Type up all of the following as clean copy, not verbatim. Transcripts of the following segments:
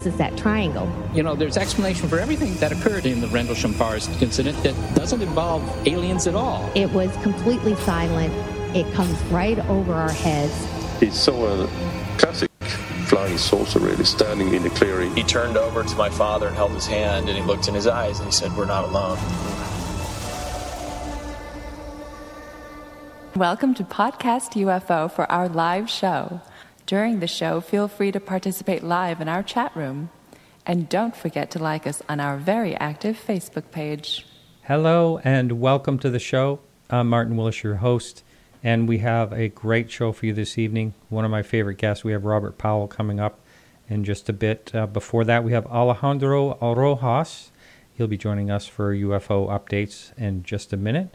is that triangle. You know, there's explanation for everything that occurred in the Rendlesham Forest incident that doesn't involve aliens at all. It was completely silent. It comes right over our heads. He saw a classic flying saucer really standing in the clearing. He turned over to my father and held his hand, and he looked in his eyes and he said, "We're not alone." Welcome to Podcast UFO for our live show. During the show, feel free to participate live in our chat room. And don't forget to like us on our very active Facebook page. Hello and welcome to the show. I'm Martin Willis, your host, and we have a great show for you this evening. One of my favorite guests, we have Robert Powell coming up in just a bit. Before that, we have Alejandro Rojas. He'll be joining us for UFO updates in just a minute.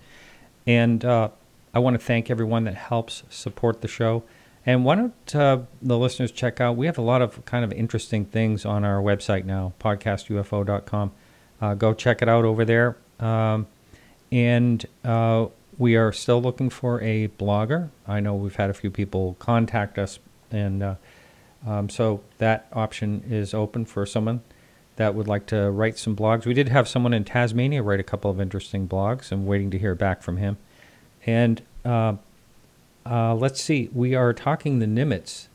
And I want to thank everyone that helps support the show. And why don't the listeners check out, we have a lot of kind of interesting things on our website now, podcastufo.com. Go check it out over there. And we are still looking for a blogger. I know we've had a few people contact us, and so that option is open for someone that would like to write some blogs. We did have someone in Tasmania write a couple of interesting blogs. I'm waiting to hear back from him. And let's see, we are talking the Nimitz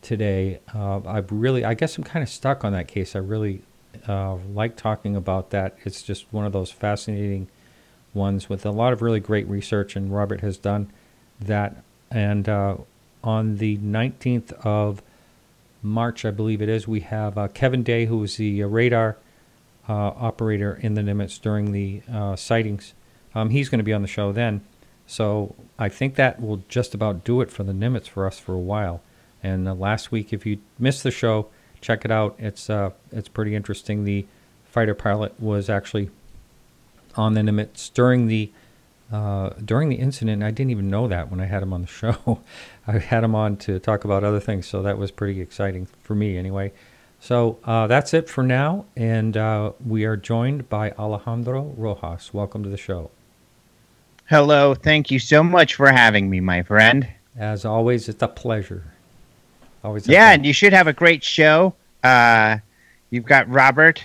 today. I guess I'm kind of stuck on that case. I really like talking about that. It's just one of those fascinating ones with a lot of really great research, and Robert has done that. And on the 19th of March, I believe it is, we have Kevin Day, who was the radar operator in the Nimitz during the sightings. He's going to be on the show then. So I think that will just about do it for the Nimitz for us for a while. And last week, if you missed the show, check it out. It's pretty interesting. The fighter pilot was actually on the Nimitz during the incident. I didn't even know that when I had him on the show. I had him on to talk about other things, so that was pretty exciting for me anyway. So that's it for now, and we are joined by Alejandro Rojas. Welcome to the show. Hello, thank you so much for having me, my friend. As always, it's a pleasure. Always. And you should have a great show. You've got Robert,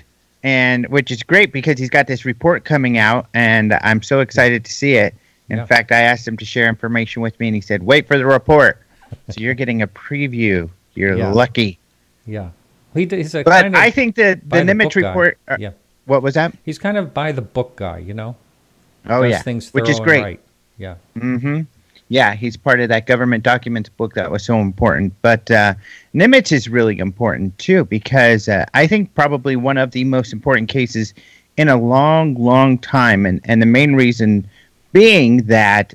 which is great because he's got this report coming out, and I'm so excited to see it. In fact, I asked him to share information with me, and he said, "Wait for the report." So you're getting a preview. You're lucky. Yeah. I think the Nimitz report. What was that? He's kind of by the book guy, you know. Oh, yeah, which is great. Right. Yeah. Mm-hmm. Yeah, he's part of that government documents book that was so important. But Nimitz is really important, too, because I think probably one of the most important cases in a long, long time. And the main reason being that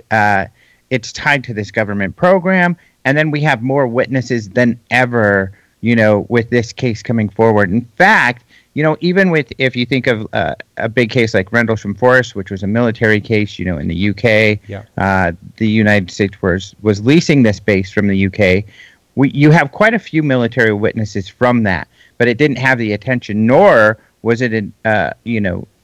it's tied to this government program. And then we have more witnesses than ever, with this case coming forward. In fact, even if you think of a big case like Rendlesham Forest, which was a military case, in the UK, the United States was leasing this base from the UK. You have quite a few military witnesses from that, but it didn't have the attention, nor was it an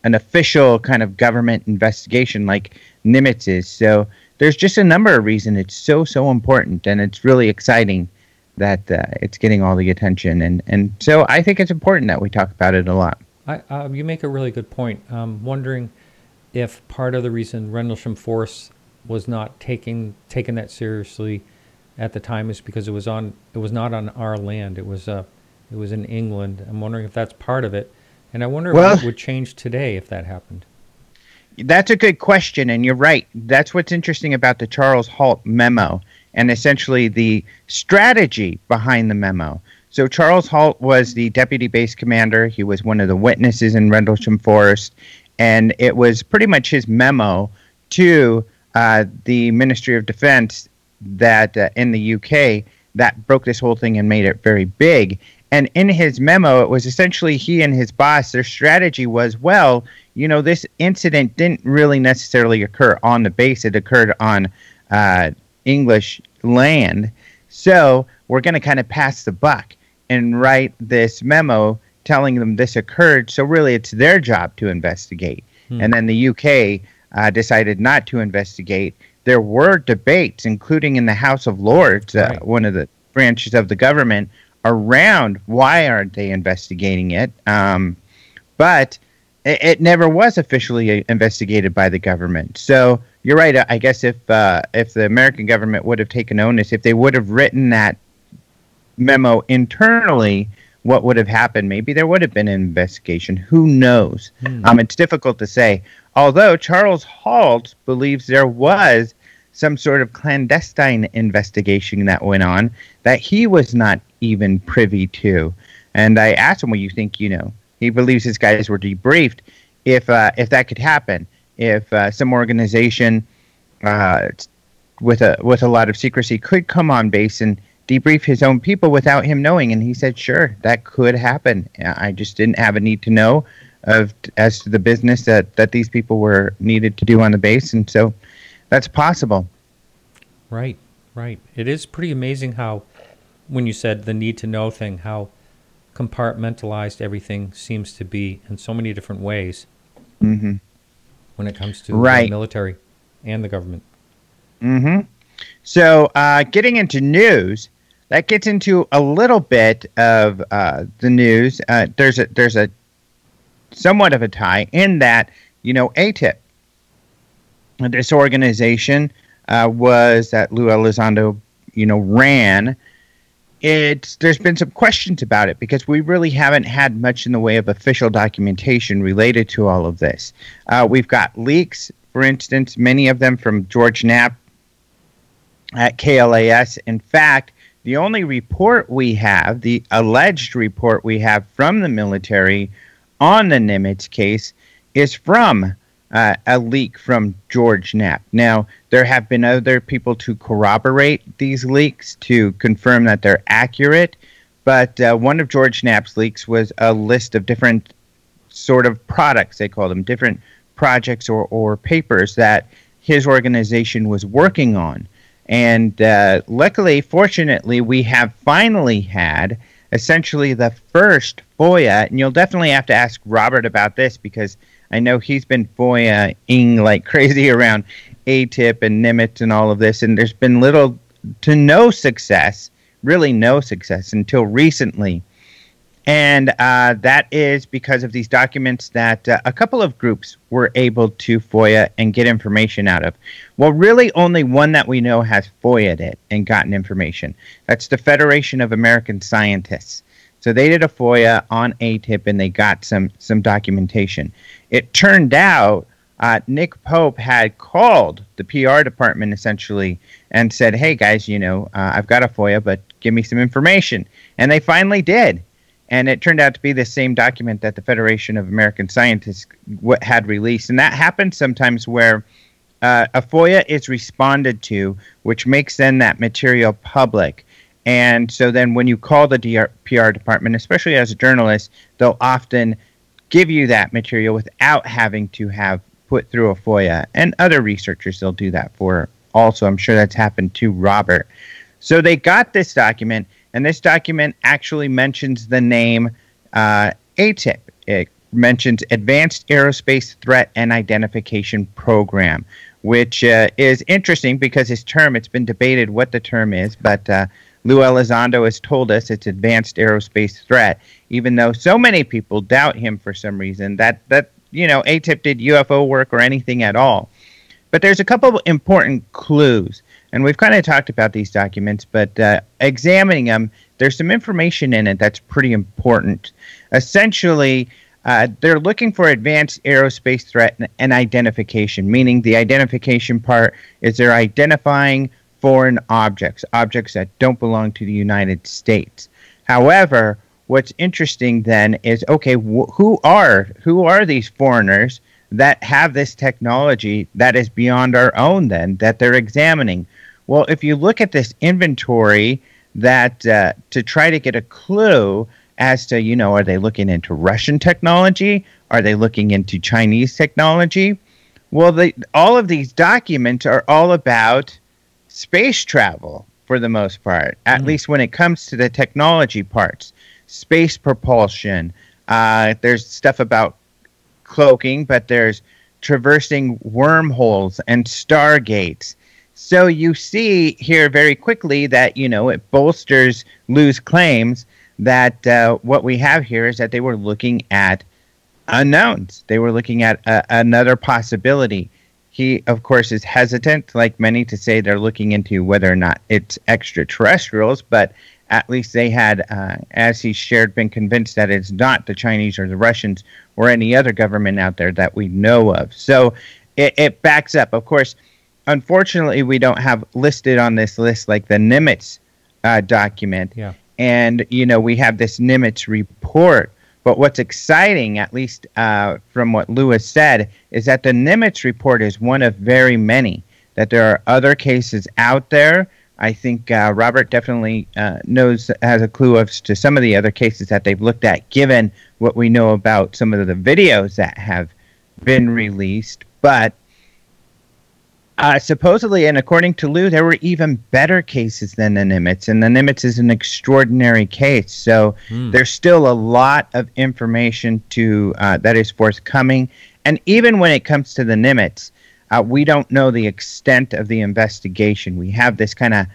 official kind of government investigation like Nimitz is. So there's just a number of reasons it's so important, and it's really exciting that it's getting all the attention. And so I think it's important that we talk about it a lot. You make a really good point. I'm wondering if part of the reason Rendlesham Forest was not taking that seriously at the time is because it was not on our land. It was in England. I'm wondering if that's part of it. And I wonder if it would change today if that happened. That's a good question, and you're right. That's what's interesting about the Charles Halt memo, and essentially the strategy behind the memo. So Charles Halt was the deputy base commander. He was one of the witnesses in Rendlesham Forest, and it was pretty much his memo to the Ministry of Defense that in the UK that broke this whole thing and made it very big. And in his memo, it was essentially he and his boss, their strategy was, this incident didn't really necessarily occur on the base. It occurred on English land. So we're going to kind of pass the buck and write this memo telling them this occurred. So really it's their job to investigate. And then the UK decided not to investigate. There were debates, including in the House of Lords, one of the branches of the government, around why aren't they investigating it, but it never was officially investigated by the government. So you're right. I guess if the American government would have taken onus, if they would have written that memo internally, what would have happened? Maybe there would have been an investigation. Who knows? It's difficult to say. Although Charles Halt believes there was some sort of clandestine investigation that went on that he was not even privy to. And I asked him, well, you think, he believes his guys were debriefed. If that could happen, if some organization with a lot of secrecy could come on base and debrief his own people without him knowing, and he said, sure, that could happen. I just didn't have a need to know as to the business that these people were needed to do on the base, and so that's possible. Right. It is pretty amazing how, when you said the need to know thing, how compartmentalized everything seems to be in so many different ways when it comes to the military and the government. So getting into news, that gets into a little bit of the news. There's a somewhat of a tie in that, ATIP, this organization was that Lou Elizondo, ran. There's been some questions about it because we really haven't had much in the way of official documentation related to all of this. We've got leaks, for instance, many of them from George Knapp at KLAS. In fact, the only report we have, the alleged report we have from the military on the Nimitz case, is from a leak from George Knapp. Now, there have been other people to corroborate these leaks to confirm that they're accurate, but one of George Knapp's leaks was a list of different sort of products, they call them, different projects or papers that his organization was working on. And luckily, fortunately, we have finally had essentially the first FOIA, and you'll definitely have to ask Robert about this because I know he's been FOIA-ing like crazy around ATIP and Nimitz and all of this, and there's been little to no success, really no success until recently. And that is because of these documents that a couple of groups were able to FOIA and get information out of. Well, really only one that we know has FOIA'd it and gotten information. That's the Federation of American Scientists. So they did a FOIA on ATIP and they got some documentation. It turned out Nick Pope had called the PR department essentially and said, hey guys, I've got a FOIA, but give me some information. And they finally did. And it turned out to be the same document that the Federation of American Scientists had released. And that happens sometimes where a FOIA is responded to, which makes then that material public. And so then when you call the PR department, especially as a journalist, they'll often give you that material without having to have put through a FOIA. And other researchers they'll do that for also. I'm sure that's happened to Robert. So they got this document, and this document actually mentions the name ATIP. It mentions Advanced Aerospace Threat and Identification Program, which is interesting because his term, it's been debated what the term is, but Lou Elizondo has told us it's Advanced Aerospace Threat, even though so many people doubt him for some reason that ATIP did UFO work or anything at all. But there's a couple of important clues. And we've kind of talked about these documents, but examining them, there's some information in it that's pretty important. Essentially, they're looking for advanced aerospace threat and identification, meaning the identification part is they're identifying foreign objects that don't belong to the United States. However, what's interesting then is, okay, who are these foreigners that have this technology that is beyond our own then, that they're examining? Well, if you look at this inventory that to try to get a clue as to, are they looking into Russian technology? Are they looking into Chinese technology? Well, all of these documents are all about space travel for the most part, at least when it comes to the technology parts. Space propulsion. There's stuff about cloaking, but there's traversing wormholes and stargates. So you see here very quickly that, it bolsters Lou's claims that what we have here is that they were looking at unknowns. They were looking at another possibility. He, of course, is hesitant, like many, to say they're looking into whether or not it's extraterrestrials, but at least they had, as he shared, been convinced that it's not the Chinese or the Russians or any other government out there that we know of. So it backs up. Of course, unfortunately, we don't have listed on this list like the Nimitz document. Yeah. And, we have this Nimitz report. But what's exciting, at least from what Lou has said, is that the Nimitz report is one of very many, that there are other cases out there. I think Robert definitely has a clue as to some of the other cases that they've looked at, given what we know about some of the videos that have been released. But supposedly, and according to Lou, there were even better cases than the Nimitz, and the Nimitz is an extraordinary case. So there's still a lot of information that is forthcoming. And even when it comes to the Nimitz, we don't know the extent of the investigation. We have this kind of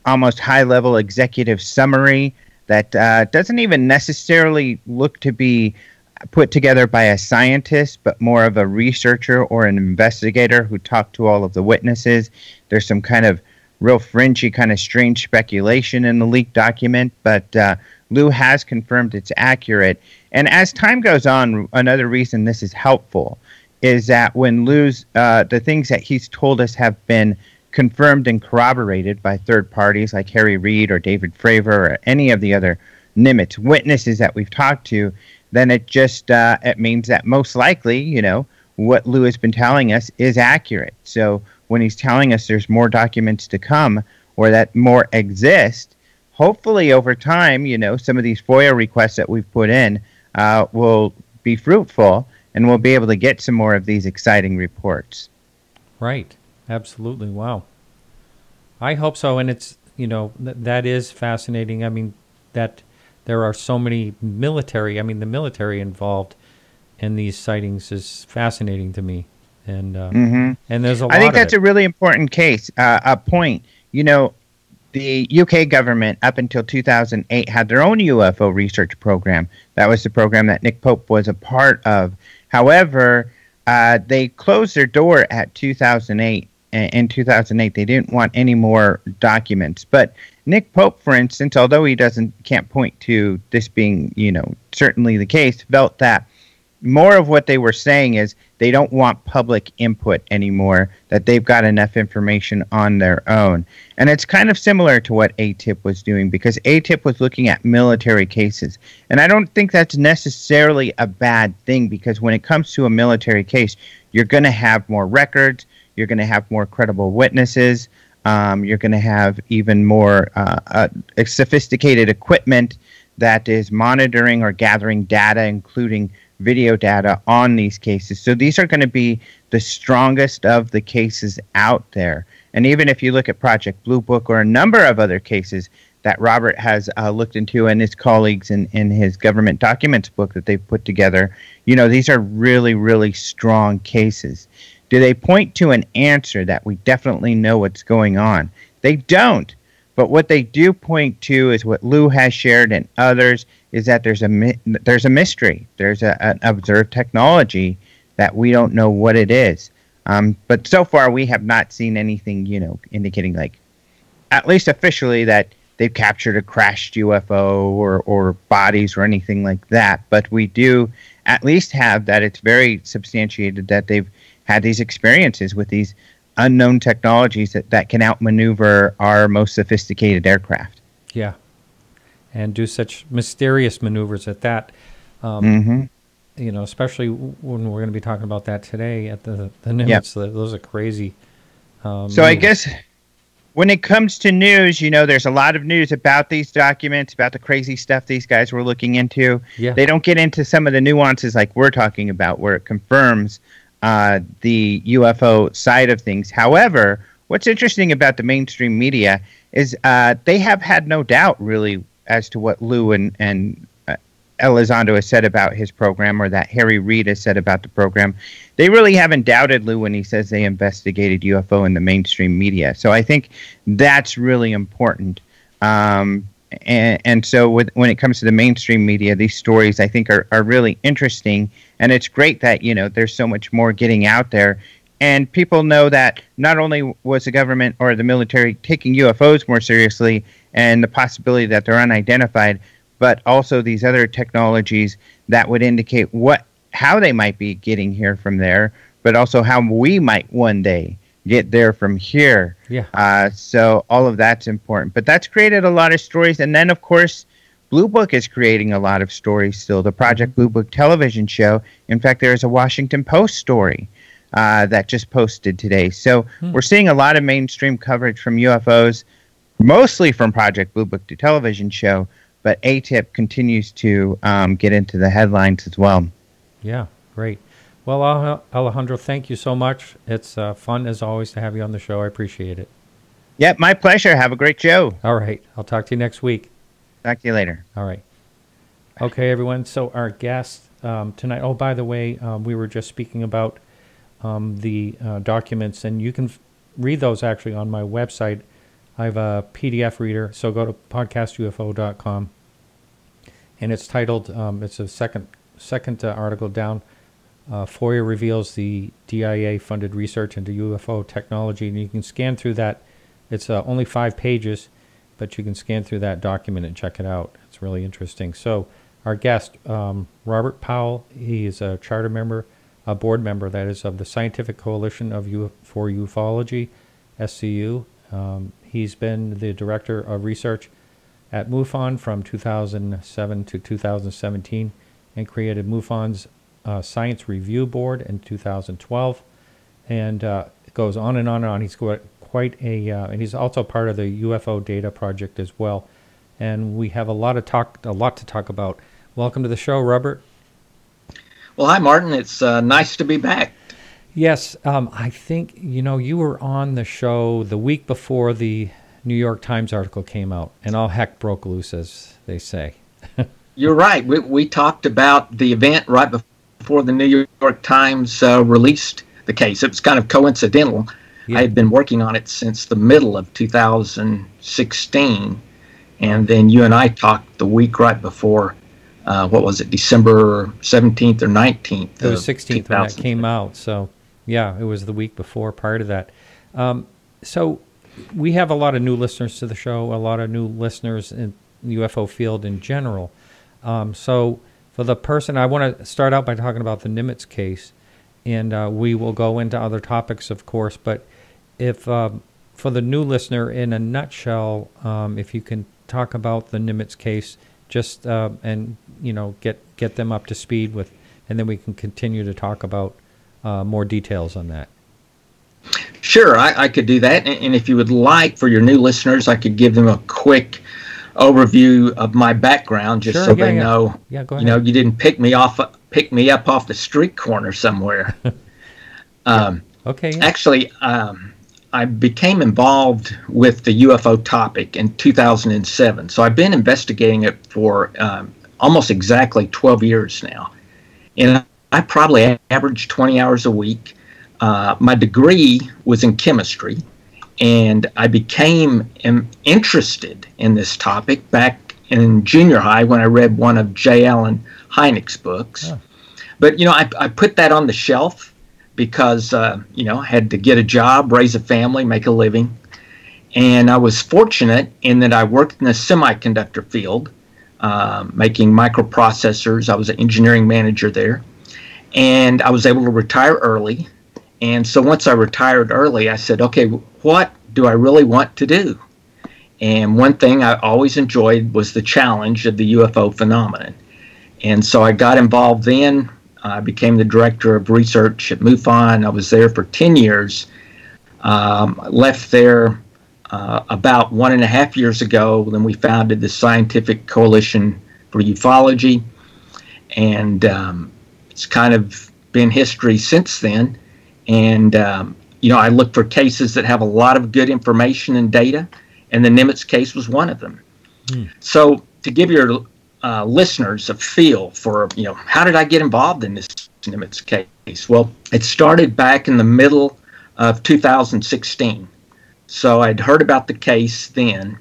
almost high-level executive summary that doesn't even necessarily look to be put together by a scientist, but more of a researcher or an investigator who talked to all of the witnesses. There's some kind of real fringy, kind of strange speculation in the leaked document, but Lou has confirmed it's accurate. And as time goes on, another reason this is helpful is that when Lou's, the things that he's told us have been confirmed and corroborated by third parties like Harry Reid or David Fravor or any of the other Nimitz witnesses that we've talked to, then it just it means that most likely, what Lou has been telling us is accurate. So when he's telling us there's more documents to come or that more exist, hopefully over time, some of these FOIA requests that we've put in will be fruitful and we'll be able to get some more of these exciting reports. Right. Absolutely. Wow. I hope so. And it's, that is fascinating. I mean, that there are so many the military involved in these sightings is fascinating to me. And and there's a lot of it. I think that's a really important case, a point. The UK government, up until 2008, had their own UFO research program. That was the program that Nick Pope was a part of. However, they closed their door at 2008. In 2008, they didn't want any more documents. But Nick Pope, for instance, although he can't point to this being, certainly the case, felt that more of what they were saying is they don't want public input anymore, that they've got enough information on their own. And it's kind of similar to what ATIP was doing, because ATIP was looking at military cases. And I don't think that's necessarily a bad thing, because when it comes to a military case, you're going to have more records, you're going to have more credible witnesses, you're going to have even more sophisticated equipment that is monitoring or gathering data, including video data on these cases. So these are going to be the strongest of the cases out there. And even if you look at Project Blue Book or a number of other cases that Robert has looked into, and his colleagues in his government documents book that they've put together, these are really, really strong cases. Do they point to an answer that we definitely know what's going on? They don't. But what they do point to is what Lou has shared and others, is that there's a mystery. There's an observed technology that we don't know what it is. But so far we have not seen anything, indicating, like, at least officially, that they've captured a crashed UFO or bodies or anything like that. But we do at least have that it's very substantiated that they've had these experiences with these unknown technologies that can outmaneuver our most sophisticated aircraft. Yeah, and do such mysterious maneuvers at that. Especially when we're going to be talking about that today at the Nimitz. Yep. Those are crazy. So I guess when it comes to news, there's a lot of news about these documents, about the crazy stuff these guys were looking into. Yeah. They don't get into some of the nuances like we're talking about, where it confirms the UFO side of things. However, what's interesting about the mainstream media is they have had no doubt, really, as to what Lou and Elizondo has said about his program, or that Harry Reid has said about the program, they really haven't doubted Lou when he says they investigated UFO in the mainstream media. So I think that's really important. And so when it comes to the mainstream media, these stories I think are really interesting. And it's great that, there's so much more getting out there. And people know that not only was the government or the military taking UFOs more seriously and the possibility that they're unidentified, but also these other technologies that would indicate how they might be getting here from there, but also how we might one day get there from here. Yeah. So all of that's important. But that's created a lot of stories. And then, of course, Blue Book is creating a lot of stories still. The Project Blue Book television show. In fact, there's a Washington Post story that just posted today. So we're seeing a lot of mainstream coverage from UFOs, mostly from Project Blue Book, the television show, but ATIP continues to get into the headlines as well. Yeah, great. Well, Alejandro, thank you so much. It's fun, as always, to have you on the show. I appreciate it. Yep, my pleasure. Have a great show. All right. I'll talk to you next week. Talk to you later. All right. Okay, everyone. So our guest tonight, oh, by the way, we were just speaking about the documents, and you can read those actually on my website. I have a PDF reader, so go to podcastufo.com, and it's titled, it's a second article down, FOIA reveals the DIA-funded research into UFO technology, and you can scan through that. It's only 5 pages, but you can scan through that document and check it out. It's really interesting. So our guest, Robert Powell, he is a charter member, a board member, that is, of the Scientific Coalition for Ufology, SCU. He's been the director of research at MUFON from 2007 to 2017 and created MUFON's Science Review Board in 2012. And it goes on and on and on. He's got quite and he's also part of the UFODATA project as well. And we have a lot to talk about. Welcome to the show, Robert. Well, hi, Martin. It's nice to be back. Yes, I think, you were on the show the week before the New York Times article came out, and all heck broke loose, as they say. You're right. We talked about the event right before the New York Times released the case. It was kind of coincidental. Yeah. I had been working on it since the middle of 2016, and then you and I talked the week right before, December 17th or 19th? It was 16th when that came out, so yeah, it was the week before, prior to that. So we have a lot of new listeners to the show, a lot of new listeners in the UFO field in general. So for the person, I want to start out by talking about the Nimitz case, and we will go into other topics, of course, but if for the new listener, in a nutshell, if you can talk about the Nimitz case, just and get them up to speed with, and then we can continue to talk about more details on that. Sure, I could do that, and if you would like, for your new listeners, I could give them a quick overview of my background, just so they know. Yeah, go ahead. You didn't pick me up off the street corner somewhere. Okay. Yeah. Actually, I became involved with the UFO topic in 2007. So I've been investigating it for almost exactly 12 years now. And I probably averaged 20 hours a week. My degree was in chemistry, and I became interested in this topic back in junior high when I read one of J. Allen Hynek's books. Oh. But, I put that on the shelf because, I had to get a job, raise a family, make a living. And I was fortunate in that I worked in the semiconductor field, making microprocessors. I was an engineering manager there. And I was able to retire early. And so once I retired early, I said, okay, what do I really want to do? And one thing I always enjoyed was the challenge of the UFO phenomenon. And so I got involved then. I became the director of research at MUFON. I was there for 10 years. Left there about 1.5 years ago. Then we founded the Scientific Coalition for Ufology. And it's kind of been history since then. And, I look for cases that have a lot of good information and data. And the Nimitz case was one of them. So to give your listeners a feel for, how did I get involved in this Nimitz case? Well, it started back in the middle of 2016. So I'd heard about the case then,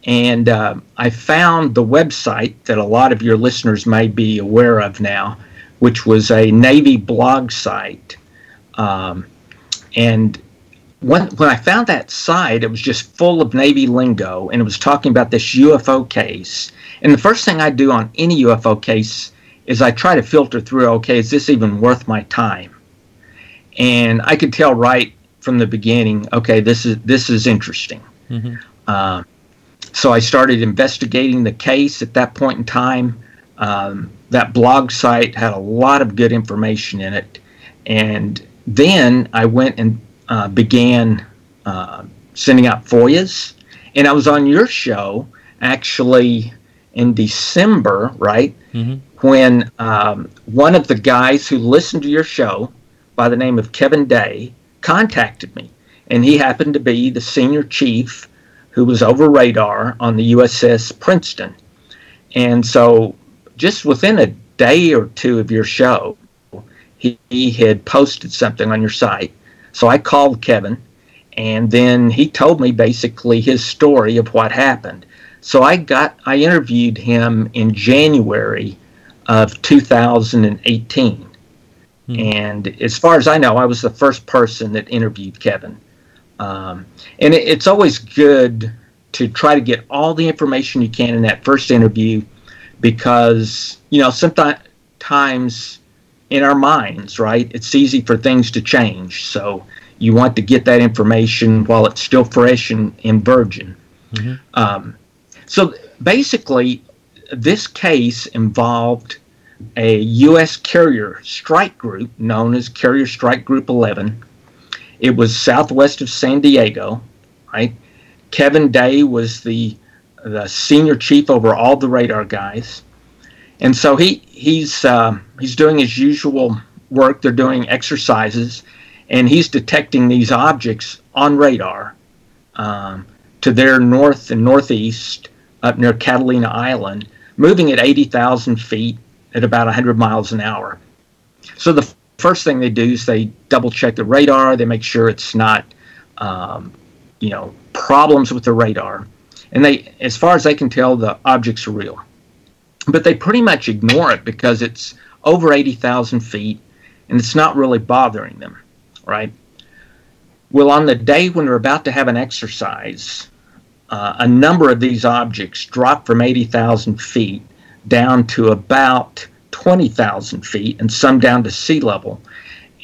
and I found the website that a lot of your listeners may be aware of now, which was a Navy blog site. And when I found that site, it was just full of Navy lingo, and it was talking about this UFO case. And the first thing I do on any UFO case is I try to filter through, okay, is this even worth my time? And I could tell right from the beginning, okay, this is interesting. Mm-hmm. So I started investigating the case at that point in time. That blog site had a lot of good information in it. And then I went and began sending out FOIAs. And I was on your show actually in December, right? Mm-hmm. When one of the guys who listened to your show by the name of Kevin Day contacted me. And he happened to be the senior chief who was over radar on the USS Princeton. And so just within a day or two of your show, he had posted something on your site. So I called Kevin, and then he told me basically his story of what happened. So I interviewed him in January of 2018. And as far as I know, I was the first person that interviewed Kevin. And it's always good to try to get all the information you can in that first interview, because, sometimes in our minds, right, it's easy for things to change. So you want to get that information while it's still fresh and virgin. Mm-hmm. So basically, this case involved a U.S. carrier strike group known as Carrier Strike Group 11. It was southwest of San Diego, right? Kevin Day was the senior chief over all the radar guys. And so he's doing his usual work. They're doing exercises, and he's detecting these objects on radar to their north and northeast up near Catalina Island, moving at 80,000 feet at about 100 miles an hour. So the first thing they do is they double check the radar. They make sure it's not, problems with the radar. And as far as they can tell, the objects are real. But they pretty much ignore it because it's over 80,000 feet and it's not really bothering them, right? Well, on the day when they're about to have an exercise, a number of these objects drop from 80,000 feet down to about 20,000 feet and some down to sea level.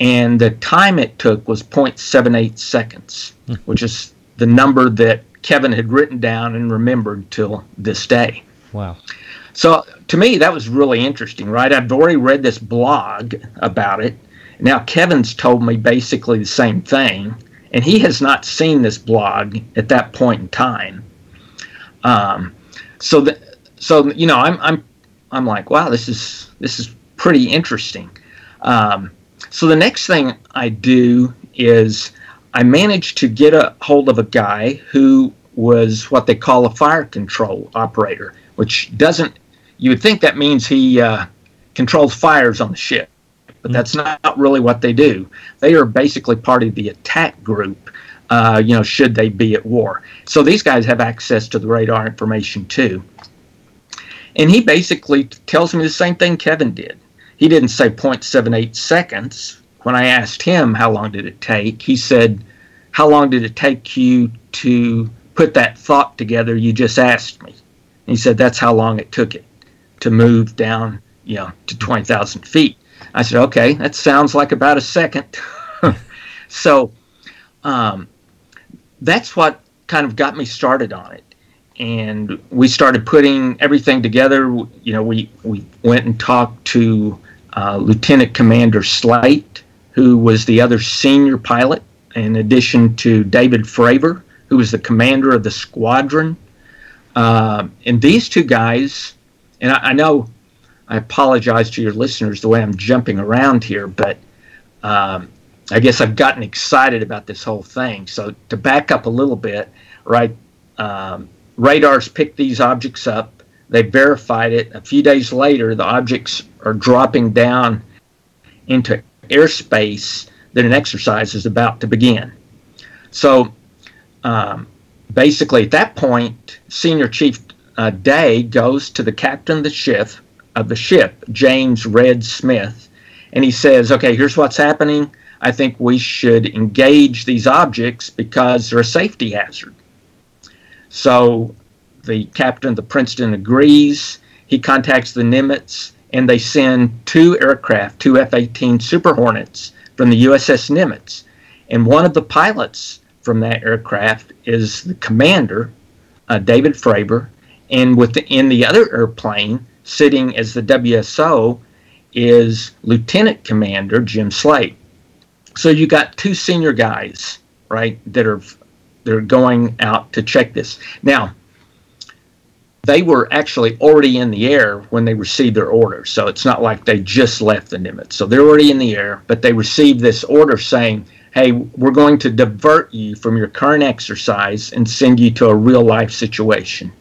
And the time it took was 0.78 seconds, which is the number that Kevin had written down and remembered till this day. Wow. So to me, that was really interesting, right? I've already read this blog about it. Now Kevin's told me basically the same thing, and he has not seen this blog at that point in time. So I'm like, wow, this is pretty interesting. So the next thing I do is I managed to get a hold of a guy who was what they call a fire control operator, which you would think that means he controls fires on the ship, but that's not really what they do. They are basically part of the attack group, should they be at war. So these guys have access to the radar information too. And he basically tells me the same thing Kevin did. He didn't say 0.78 seconds. When I asked him how long did it take, he said, how long did it take you to put that thought together you just asked me? And he said, that's how long it took it to move down, to 20,000 feet. I said, okay, that sounds like about a second. So that's what kind of got me started on it. And we started putting everything together. We went and talked to Lieutenant Commander Slate, who was the other senior pilot, in addition to David Fravor, who was the commander of the squadron. And these two guys, and I know I apologize to your listeners the way I'm jumping around here, but I guess I've gotten excited about this whole thing. So to back up a little bit, right, radars pick these objects up. They verified it. A few days later, the objects are dropping down into airspace that an exercise is about to begin. So basically, at that point, Senior Chief Day goes to the captain of the ship, James Red Smith, and he says, okay, here's what's happening. I think we should engage these objects because they're a safety hazard. So the captain of the Princeton agrees. He contacts the Nimitz, and they send 2 aircraft, 2 F-18 Super Hornets from the USS Nimitz. And one of the pilots from that aircraft is the commander, David Fravor, and in the other airplane, sitting as the WSO, is Lieutenant Commander Jim Slate. So you got 2 senior guys, right, that are going out to check this. Now, they were actually already in the air when they received their order, so it's not like they just left the Nimitz. So they're already in the air, but they received this order saying, hey, we're going to divert you from your current exercise and send you to a real-life situation.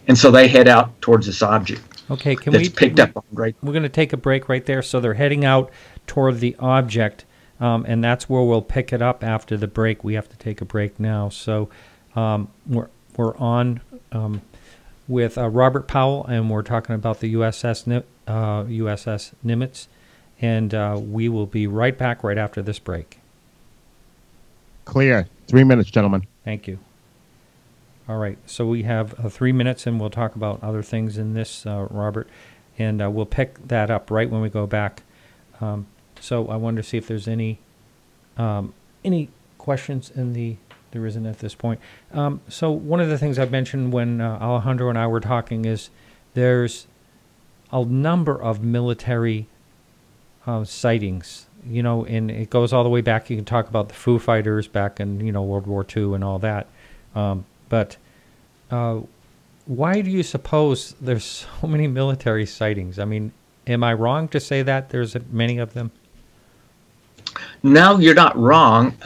And so they head out towards this object. Okay, up on Great. We're going to take a break right there. So they're heading out toward the object, and that's where we'll pick it up after the break. We have to take a break now. So we're on with Robert Powell, and we're talking about the USS Nimitz, and we will be right back right after this break. Clear. 3 minutes, gentlemen. Thank you. All right, so we have 3 minutes, and we'll talk about other things in this, Robert, and we'll pick that up right when we go back. So I wanted to see if there's any questions in the. There isn't at this point. So one of the things I mentioned when Alejandro and I were talking is there's a number of military sightings. You know, and it goes all the way back. You can talk about the Foo Fighters back in World War II and all that. But why do you suppose there's so many military sightings? I mean, am I wrong to say that there's many of them? No, you're not wrong.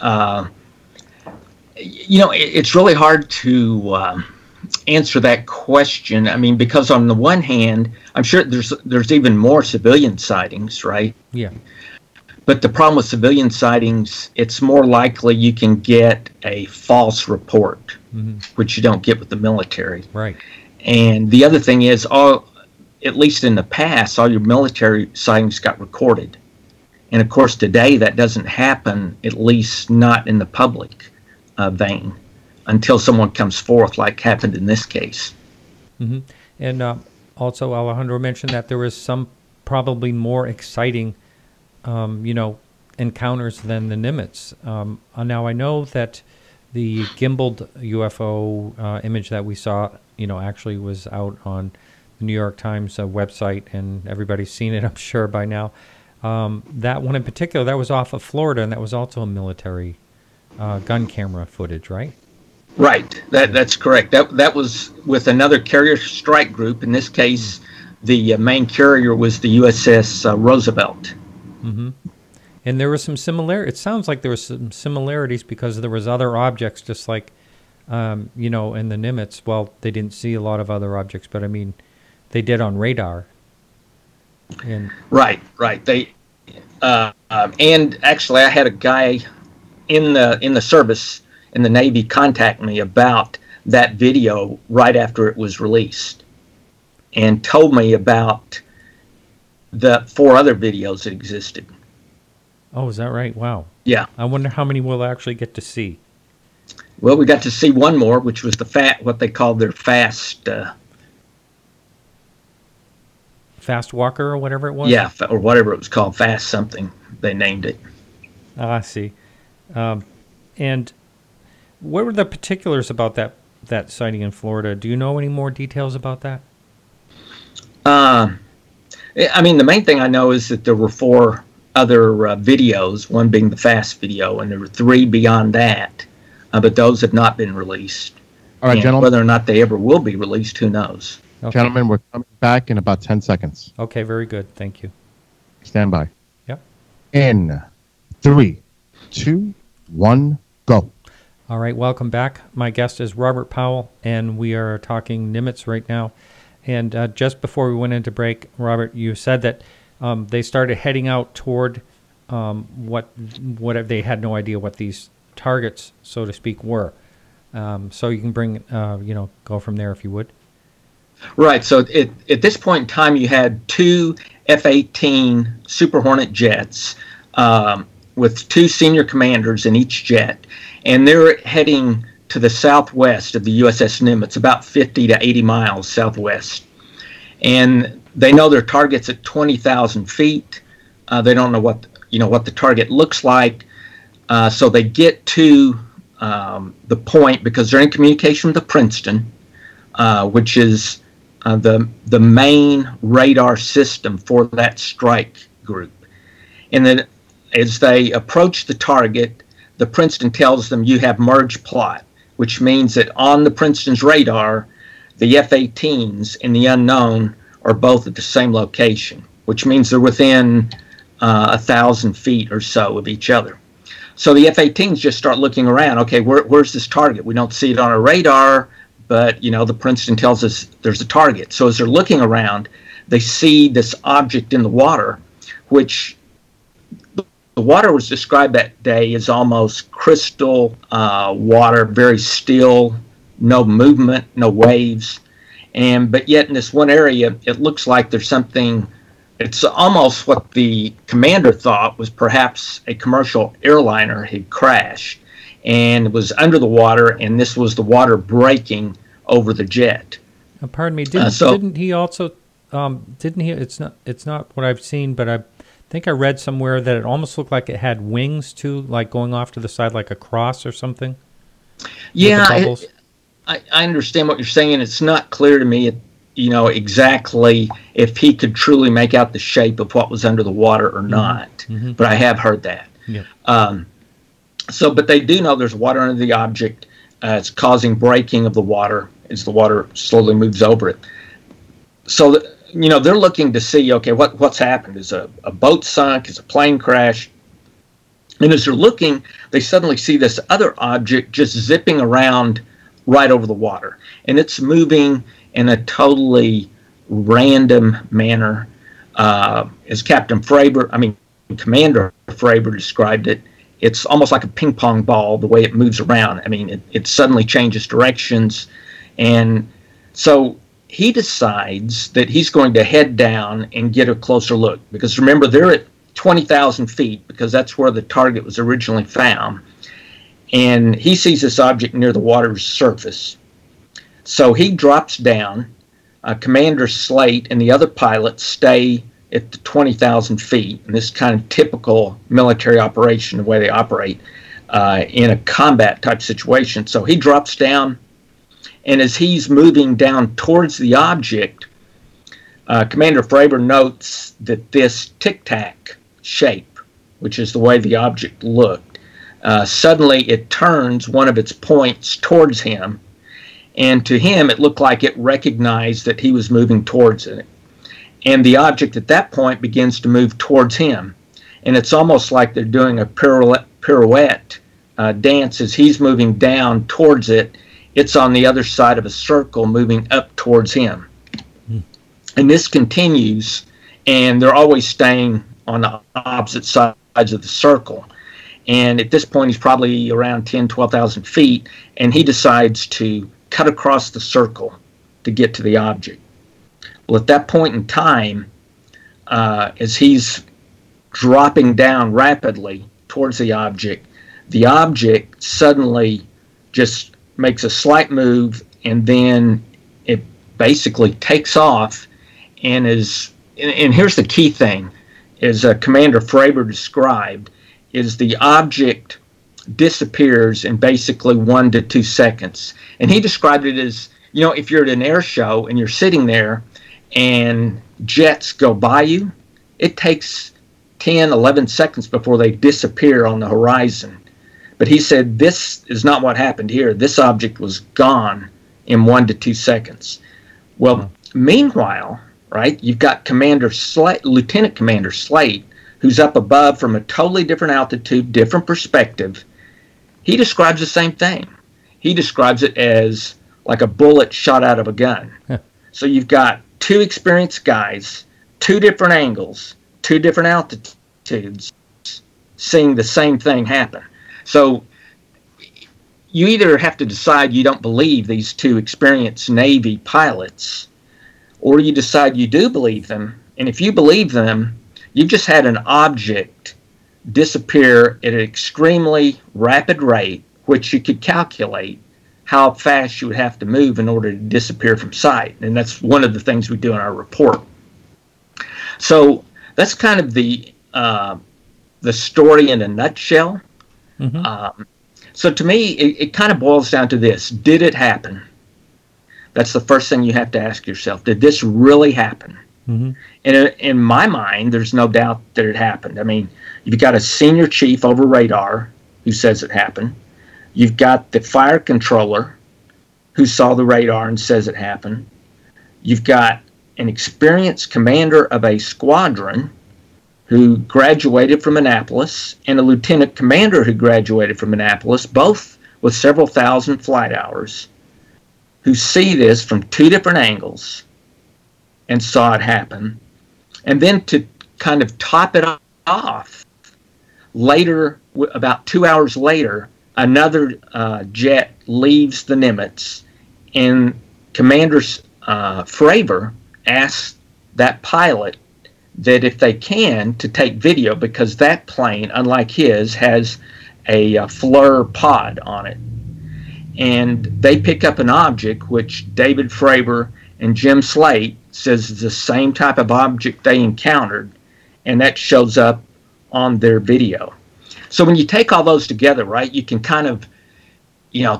It's really hard to answer that question. I mean, because on the one hand, I'm sure there's even more civilian sightings, right? Yeah. But the problem with civilian sightings, it's more likely you can get a false report, which you don't get with the military. Right. And the other thing is, at least in the past, all your military sightings got recorded. And of course, today that doesn't happen, at least not in the public vein, until someone comes forth, like happened in this case. Mm-hmm. And also, Alejandro mentioned that there was some probably more exciting encounters than the Nimitz. Now I know that the gimbaled UFO image that we saw, actually was out on the New York Times website, and everybody's seen it, I'm sure, by now. That one in particular, that was off of Florida, and that was also a military gun camera footage, right? Right. That's correct. That was with another carrier strike group. In this case, the main carrier was the USS Roosevelt. Mm-hmm. And there was some it sounds like there was some similarities because there was other objects, just like, in the Nimitz. Well, they didn't see a lot of other objects, but I mean, they did on radar. And right. They, and actually, I had a guy in the service in the Navy contact me about that video right after it was released, and told me about the 4 other videos that existed. Oh, is that right? Wow. Yeah. I wonder how many we'll actually get to see. Well, we got to see one more, which was what they called their fast walker or whatever it was? Yeah, or whatever it was called, fast something, they named it. Oh, I see. And what were the particulars about that sighting in Florida? Do you know any more details about that? I mean, the main thing I know is that there were 4 other videos, one being the fast video, and there were 3 beyond that, but those have not been released. All right, and gentlemen. Whether or not they ever will be released, who knows? Okay. Gentlemen, we're coming back in about 10 seconds. Okay, very good. Thank you. Stand by. Yep. In 3, 2, 1, go. All right, welcome back. My guest is Robert Powell, and we are talking Nimitz right now. And just before we went into break, Robert, you said that they started heading out toward what they had no idea what these targets, so to speak, were. So you can go from there if you would. Right. So at this point in time, you had two F-18 Super Hornet jets with two senior commanders in each jet, and they're heading to the southwest of the USS Nimitz, about 50 to 80 miles southwest. And they know their target's at 20,000 feet. They don't know what the target looks like. So they get to the point because they're in communication with the Princeton, which is the main radar system for that strike group. And then as they approach the target, the Princeton tells them you have merge plot, which means that on the Princeton's radar, the F-18s and the unknown are both at the same location, which means they're within 1,000 feet or so of each other. So the F-18s just start looking around. Okay, where's this target? We don't see it on our radar, but the Princeton tells us there's a target. So as they're looking around, they see this object in the water, which the water was described that day as almost crystal water, very still, no movement, no waves. But yet in this one area, it looks like there's something. It's almost what the commander thought was perhaps a commercial airliner had crashed and was under the water, and this was the water breaking over the jet. Pardon me, didn't he also? Didn't he? It's not what I've seen, but I think I read somewhere that it almost looked like it had wings too, like going off to the side like a cross or something. Yeah, I understand what you're saying. It's not clear to me, exactly if he could truly make out the shape of what was under the water or not. Mm-hmm. But I have heard that. Yeah. But they do know there's water under the object. It's causing breaking of the water as the water slowly moves over it. So, they're looking to see, okay, what's happened? Is a boat sunk? Is a plane crashed? And as they're looking, they suddenly see this other object just zipping around right over the water. And it's moving in a totally random manner. As Commander Fravor described it, it's almost like a ping pong ball, the way it moves around. It suddenly changes directions. And so he decides that he's going to head down and get a closer look. Because remember, they're at 20,000 feet because that's where the target was originally found. And he sees this object near the water's surface. So he drops down. Commander Slate and the other pilots stay at the 20,000 feet. And this is kind of typical military operation, the way they operate in a combat type situation. So he drops down. And as he's moving down towards the object, Commander Fravor notes that this tic-tac shape, which is the way the object looked, suddenly it turns one of its points towards him, and to him it looked like it recognized that he was moving towards it. And the object at that point begins to move towards him. And it's almost like they're doing a pirouette dance as he's moving down towards it. It's on the other side of a circle moving up towards him. And this continues, and they're always staying on the opposite sides of the circle. And at this point, he's probably around 10, 12,000 feet, and he decides to cut across the circle to get to the object. Well, at that point in time, as he's dropping down rapidly towards the object suddenly just makes a slight move, and then it basically takes off and here's the key thing, as Commander Fravor described, is the object disappears in basically 1 to 2 seconds. And he described it as, if you're at an air show and you're sitting there and jets go by you, it takes 10, 11 seconds before they disappear on the horizon. But he said this is not what happened here. This object was gone in 1 to 2 seconds. Well, meanwhile, right, you've got Lieutenant Commander Slate, who's up above from a totally different altitude, different perspective. He describes the same thing. He describes it as like a bullet shot out of a gun. So you've got two experienced guys, two different angles, two different altitudes, seeing the same thing happen. So you either have to decide you don't believe these two experienced Navy pilots, or you decide you do believe them. And if you believe them, you've just had an object disappear at an extremely rapid rate, which you could calculate how fast you would have to move in order to disappear from sight. And that's one of the things we do in our report. So that's kind of the story in a nutshell. Mm-hmm. So to me, it kind of boils down to this. Did it happen? That's the first thing you have to ask yourself. Did this really happen? Mm-hmm. And in my mind, there's no doubt that it happened. I mean, you've got a senior chief over radar who says it happened. You've got the fire controller who saw the radar and says it happened. You've got an experienced commander of a squadron who graduated from Annapolis, and a lieutenant commander who graduated from Annapolis, both with several thousand flight hours, who see this from two different angles and saw it happen. And then to kind of top it off, later, about 2 hours later, another jet leaves the Nimitz, and Commander Fravor asks that pilot that if they can, to take video, because that plane, unlike his, has a FLIR pod on it. And they pick up an object which David Fravor and Jim Slate says is the same type of object they encountered, and that shows up on their video. So when you take all those together, right, you can kind of,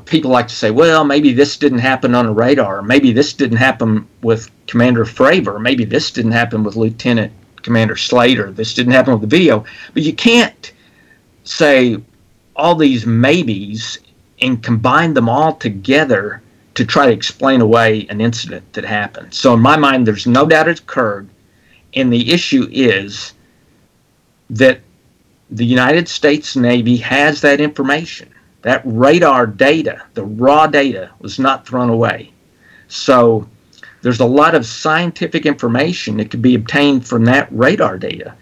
people like to say, well, maybe this didn't happen on a radar, maybe this didn't happen with Commander Fravor, maybe this didn't happen with Lieutenant Commander Slater, this didn't happen with the video. But you can't say all these maybes and combine them all together to try to explain away an incident that happened. So in my mind, there's no doubt it occurred, and the issue is that the United States Navy has that information. That radar data, the raw data, was not thrown away. So there's a lot of scientific information that could be obtained from that radar data.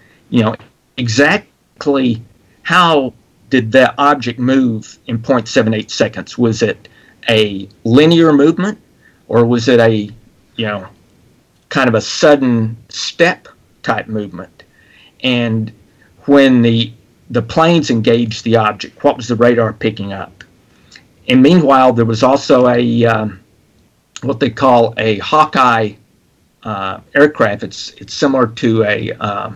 Exactly how did the object move in 0.78 seconds? Was it a linear movement, or was it a, kind of a sudden step type movement? And when the planes engaged the object, what was the radar picking up? And meanwhile, there was also a what they call a Hawkeye aircraft. It's similar to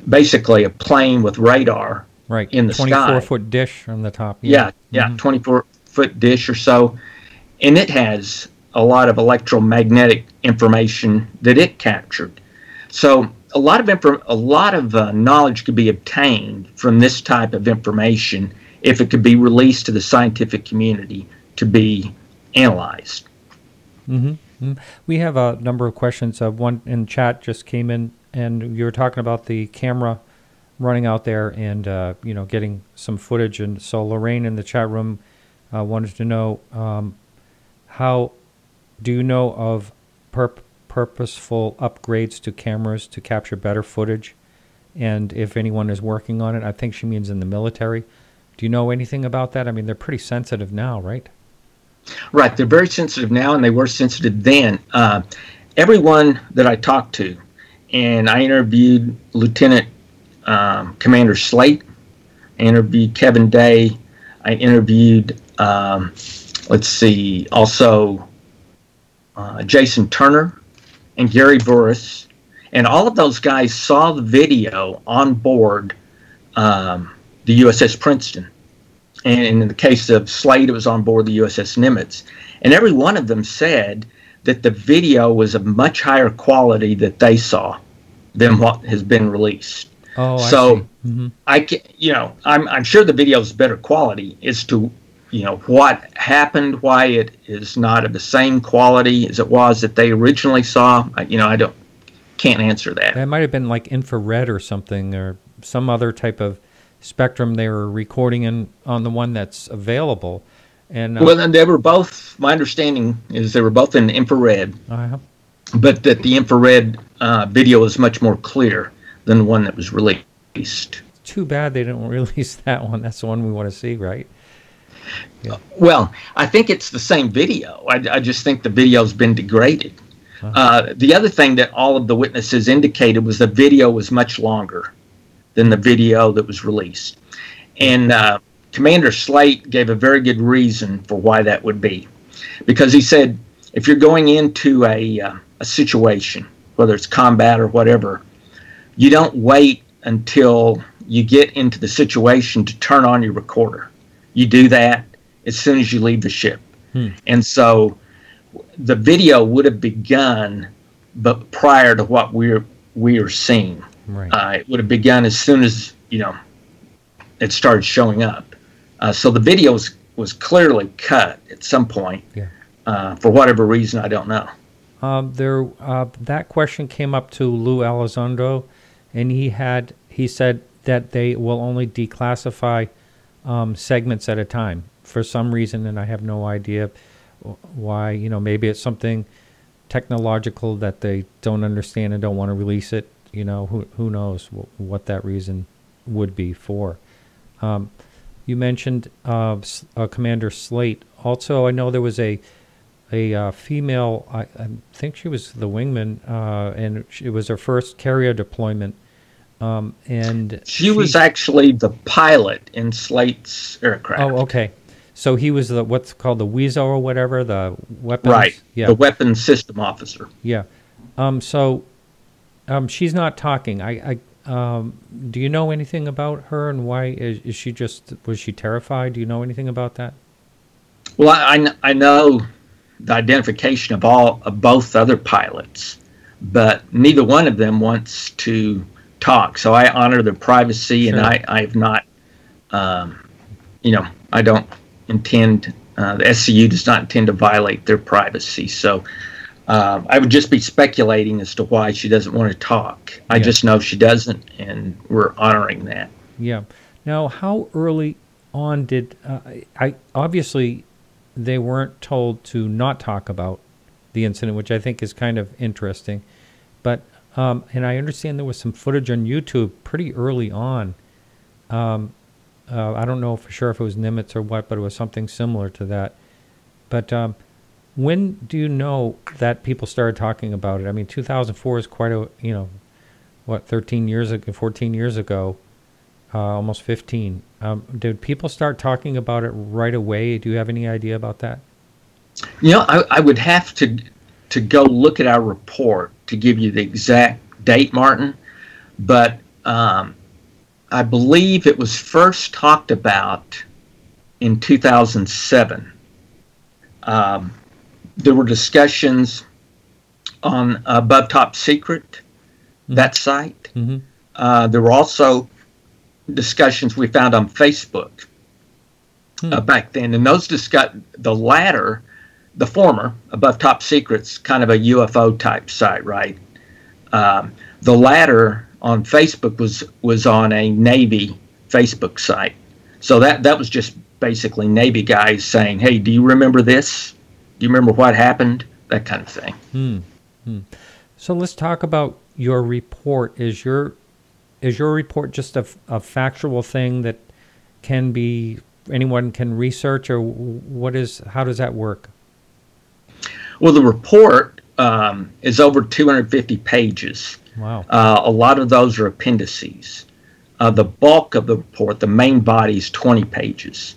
basically a plane with radar in the sky. 24-foot dish on the top. Yeah, 24-foot dish or so. And it has a lot of electromagnetic information that it captured. So a lot of knowledge could be obtained from this type of information if it could be released to the scientific community to be analyzed. Mm-hmm. Mm-hmm. We have a number of questions. One in chat just came in, and you were talking about the camera running out there and getting some footage. And so Lorraine in the chat room wanted to know how do you know of purposeful upgrades to cameras to capture better footage, and if anyone is working on it? I think she means in the military. Do you know anything about that? I mean, they're pretty sensitive now, right? Right, they're very sensitive now, and they were sensitive then. Everyone that I talked to, and I interviewed Lieutenant Commander Slate, I interviewed Kevin Day, I interviewed, also Jason Turner and Gary Burris, and all of those guys saw the video on board the USS Princeton. And in the case of Slade, it was on board the USS Nimitz. And every one of them said that the video was of much higher quality that they saw than what has been released. Oh, so I see. Mm-hmm. I'm sure the video is better quality. As to what happened, why it is not of the same quality as it was that they originally saw, I can't answer that. That might have been like infrared or something, or some other type of spectrum they were recording in on the one that's available. And well, and they were both. My understanding is they were both in infrared, but that the infrared video is much more clear than the one that was released. Too bad they didn't release that one. That's the one we want to see, right? Yeah. Well, I think it's the same video. I just think the video's been degraded. The other thing that all of the witnesses indicated was the video was much longer than the video that was released. And Commander Slate gave a very good reason for why that would be. Because he said, if you're going into a situation, whether it's combat or whatever, you don't wait until you get into the situation to turn on your recorder. You do that as soon as you leave the ship. And so the video would have begun but prior to what we are seeing. Right. It would have begun as soon as, it started showing up. So the video was clearly cut at some point. For whatever reason, I don't know. That question came up to Lou Elizondo, and he said that they will only declassify segments at a time for some reason, and I have no idea why. Maybe it's something technological that they don't understand and don't want to release it. Who knows what that reason would be for. You mentioned Commander Slate. Also, I know there was a female, I think she was the wingman, and it was her first carrier deployment. And she was actually the pilot in Slate's aircraft. Oh, okay. So he was what's called the WESO or whatever, the weapons. Right. Yeah. The weapons system officer. Yeah. So she's not talking. Do you know anything about her and why was she terrified? Do you know anything about that? Well, I know the identification of both other pilots, but neither one of them wants to talk. So I honor their privacy, sure. And I have not, I don't intend, the SCU does not intend to violate their privacy. So I would just be speculating as to why she doesn't want to talk. I just know she doesn't, and we're honoring that. Yeah. Now, how early on did, obviously they weren't told to not talk about the incident, which I think is kind of interesting. But, and I understand there was some footage on YouTube pretty early on. I don't know for sure if it was Nimitz or what, but it was something similar to that. But when do you know that people started talking about it? I mean, 2004 is quite a, 13 years ago, 14 years ago, almost 15. Did people start talking about it right away? Do you have any idea about that? I would have to go look at our report to give you the exact date, Martin. But I believe it was first talked about in 2007. There were discussions on Above Top Secret, that site. There were also discussions we found on Facebook back then, and those the latter, the former, Above Top Secret's kind of a UFO type site, right? The latter on Facebook was on a Navy Facebook site, so that was just basically Navy guys saying, "Hey, do you remember this? Do you remember what happened?" That kind of thing. So let's talk about your report. Is your report just a factual thing that anyone can research, or how does that work? Well, the report is over 250 pages. Wow. A lot of those are appendices. The bulk of the report, the main body, is 20 pages.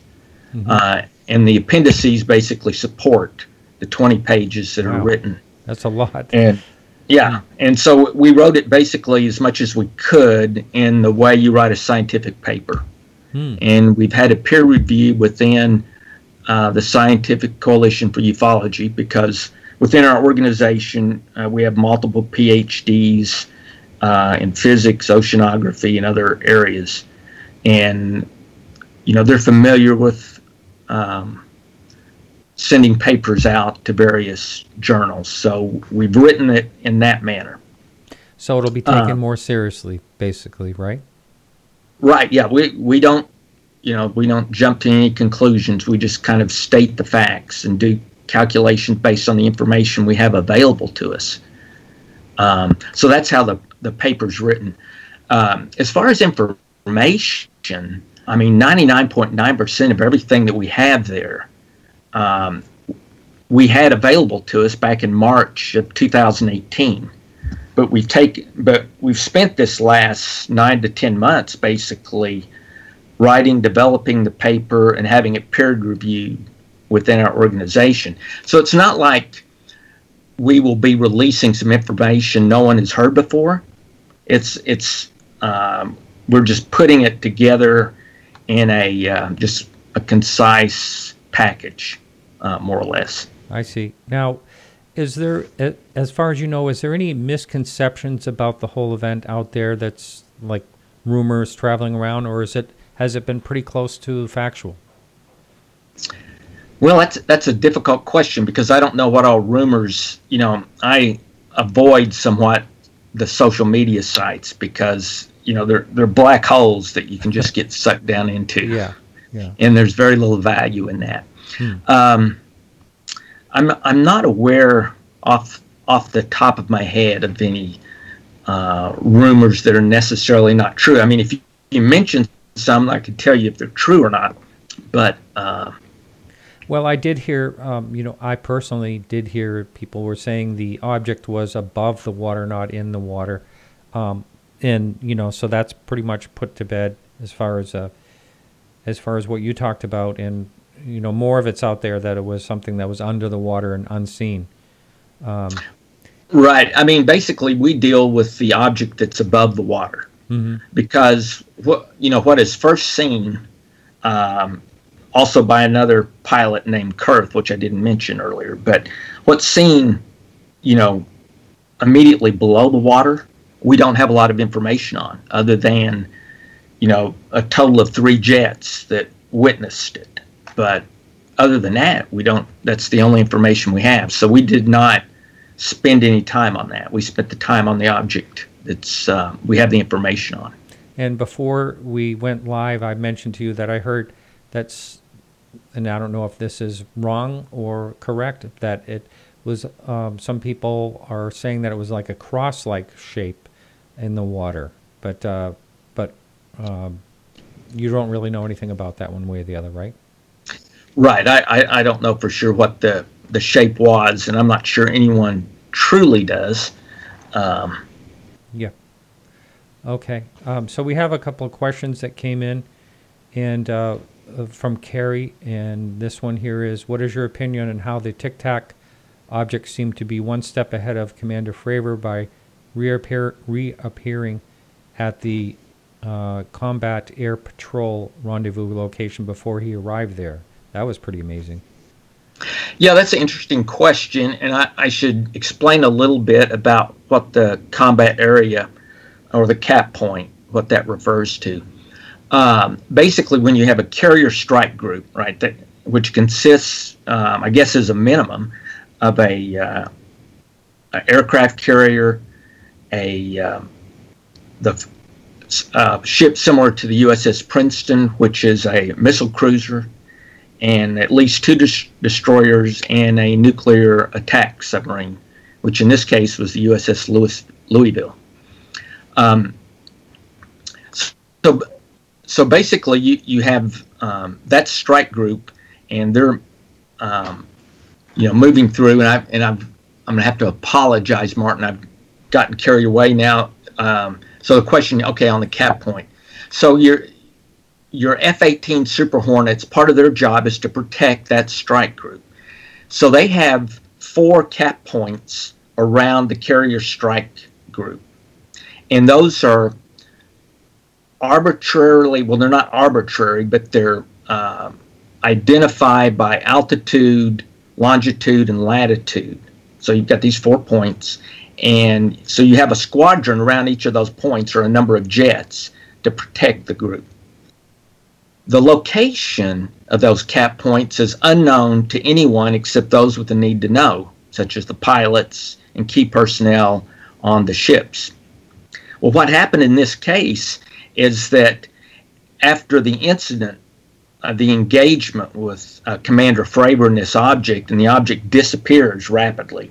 And the appendices basically support the 20 pages that are written. That's a lot. And so we wrote it basically as much as we could in the way you write a scientific paper. And we've had a peer review within the Scientific Coalition for Ufology, because within our organization we have multiple PhDs in physics, oceanography, and other areas. And, they're familiar with sending papers out to various journals. So we've written it in that manner. So it'll be taken more seriously, basically, right? Right, yeah. We don't we don't jump to any conclusions. We just kind of state the facts and do calculations based on the information we have available to us. So that's how the paper's written. As far as information, I mean, 99.9% of everything that we have there, we had available to us back in March of 2018. But we've spent this last 9 to 10 months basically writing, developing the paper, and having it peer reviewed within our organization. So it's not like we will be releasing some information no one has heard before. We're just putting it together in just a concise package, more or less. I see. Now, is there, as far as you know, is there any misconceptions about the whole event out there that's like rumors traveling around, or has it been pretty close to factual? Well, that's a difficult question because I don't know what all rumors. I avoid somewhat the social media sites because they're black holes that you can just get sucked down into. Yeah. And there's very little value in that. I'm not aware off the top of my head of any rumors that are necessarily not true. I mean, if you mention some, I could tell you if they're true or not. But well, I did hear. I personally did hear people were saying the object was above the water, not in the water, and so that's pretty much put to bed as far as what you talked about, and more of it's out there that it was something that was under the water and unseen. Right. I mean, basically, we deal with the object that's above the water because what is first seen, also by another pilot named Kurth, which I didn't mention earlier, but what's seen, immediately below the water, we don't have a lot of information on, other than, a total of 3 jets that witnessed it. But other than that, that's the only information we have. So we did not spend any time on that. We spent the time on the object that's we have the information on. And before we went live, I mentioned to you that I heard and I don't know if this is wrong or correct, that it was, some people are saying that it was like a cross-like shape in the water, but you don't really know anything about that one way or the other, right? Right. I don't know for sure what the shape was, and I'm not sure anyone truly does. Yeah. Okay. So we have a couple of questions that came in, and from Carrie, and this one here is, what is your opinion on how the Tic-Tac objects seem to be one step ahead of Commander Fravor by reappearing at the Combat Air Patrol rendezvous location before he arrived there? That was pretty amazing. Yeah, that's an interesting question, and I should explain a little bit about what the combat area or the cap point, what that refers to. Basically, when you have a carrier strike group, right, which consists, I guess, as a minimum, of a aircraft carrier, the ship similar to the USS Princeton, which is a missile cruiser, and at least 2 destroyers and a nuclear attack submarine, which in this case was the USS Louisville. So basically, you have that strike group, and they're moving through. And I'm going to have to apologize, Martin. I've gotten carried away now. So the question, okay, on the cap point. So your F-18 Super Hornets, part of their job is to protect that strike group. So they have 4 cap points around the carrier strike group, and those are arbitrarily, well, they're not arbitrary, but they're identified by altitude, longitude, and latitude. So you've got these 4 points, and so you have a squadron around each of those points, or a number of jets, to protect the group. The location of those cap points is unknown to anyone except those with the need to know, such as the pilots and key personnel on the ships. Well, what happened in this case is that after the incident the engagement with Commander Fravor and this object, and the object disappears rapidly.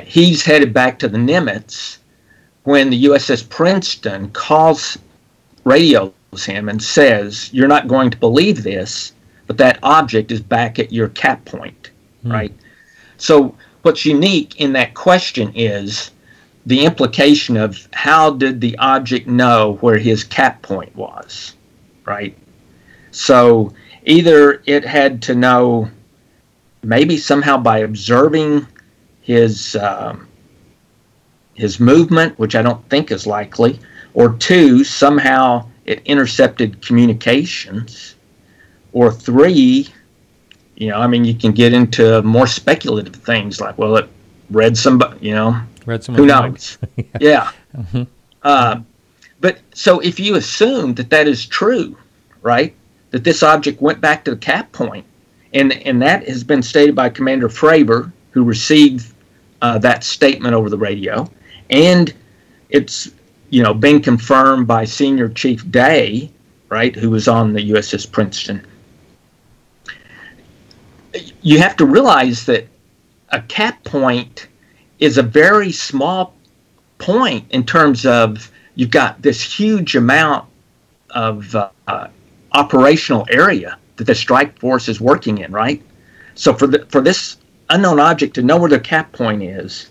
He's headed back to the Nimitz when the USS Princeton radios him and says, "You're not going to believe this, but that object is back at your cap point," right? So what's unique in that question is the implication of how did the object know where his cap point was, right? So either it had to know, maybe somehow by observing his movement, which I don't think is likely, or two, somehow it intercepted communications, or three, you can get into more speculative things like, well, it read somebody, who knows? Yeah. Mm-hmm. But so if you assume that is true, right, that this object went back to the cap point, and that has been stated by Commander Fravor, who received that statement over the radio, and it's been confirmed by Senior Chief Day, right, who was on the USS Princeton. You have to realize that a cap point is a very small point in terms of you've got this huge amount of operational area that the strike force is working in, right? So for this unknown object to know where their cap point is,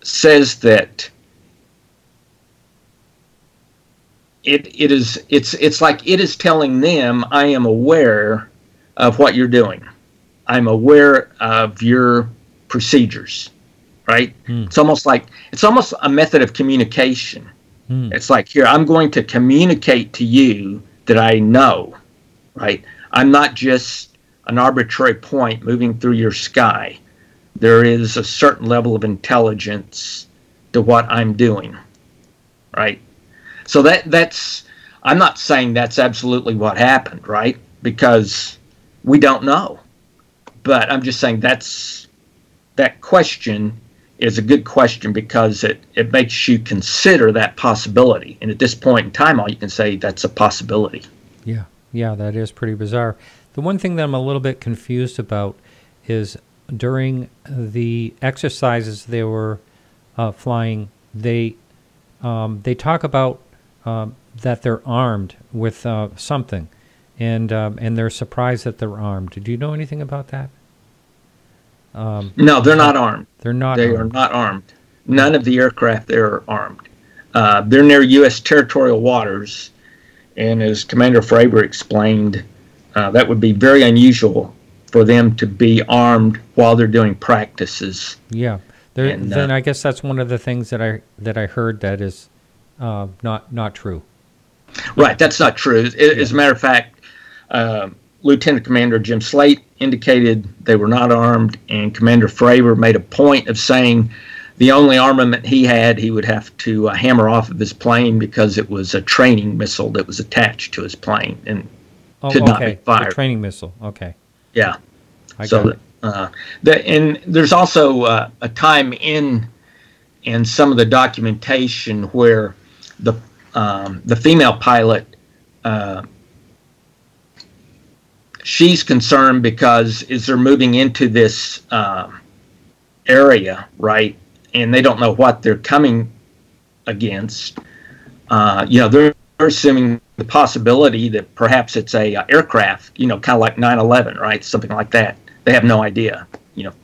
says that it's like it is telling them, I am aware of what you're doing. I'm aware of your procedures, right? It's almost a method of communication. It's like, here, I'm going to communicate to you that I know, right? I'm not just an arbitrary point moving through your sky. There is a certain level of intelligence to what I'm doing, right? So that's, I'm not saying that's absolutely what happened, right? Because we don't know. But I'm just saying that question is a good question because it makes you consider that possibility. And at this point in time, all you can say, that's a possibility. Yeah, that is pretty bizarre. The one thing that I'm a little bit confused about is during the exercises they were flying, they talk about that they're armed with something, and they're surprised that they're armed. Do you know anything about that? No, they're not armed. They're not. They are not armed. None of the aircraft there are armed. They're near U.S. territorial waters, and as Commander Fravor explained, that would be very unusual for them to be armed while they're doing practices. Yeah. Then I guess that's one of the things that I heard that is not true. Right, that's not true. As a matter of fact, Lieutenant Commander Jim Slate indicated they were not armed, and Commander Fravor made a point of saying the only armament he had, he would have to hammer off of his plane because it was a training missile that was attached to his plane and could not be fired. The training missile, okay. Yeah. And there's also a time in some of the documentation where the female pilot, she's concerned because as they're moving into this area, right, and they don't know what they're coming against, they're assuming the possibility that perhaps it's a aircraft, kind of like 9/11, right, something like that. They have no idea.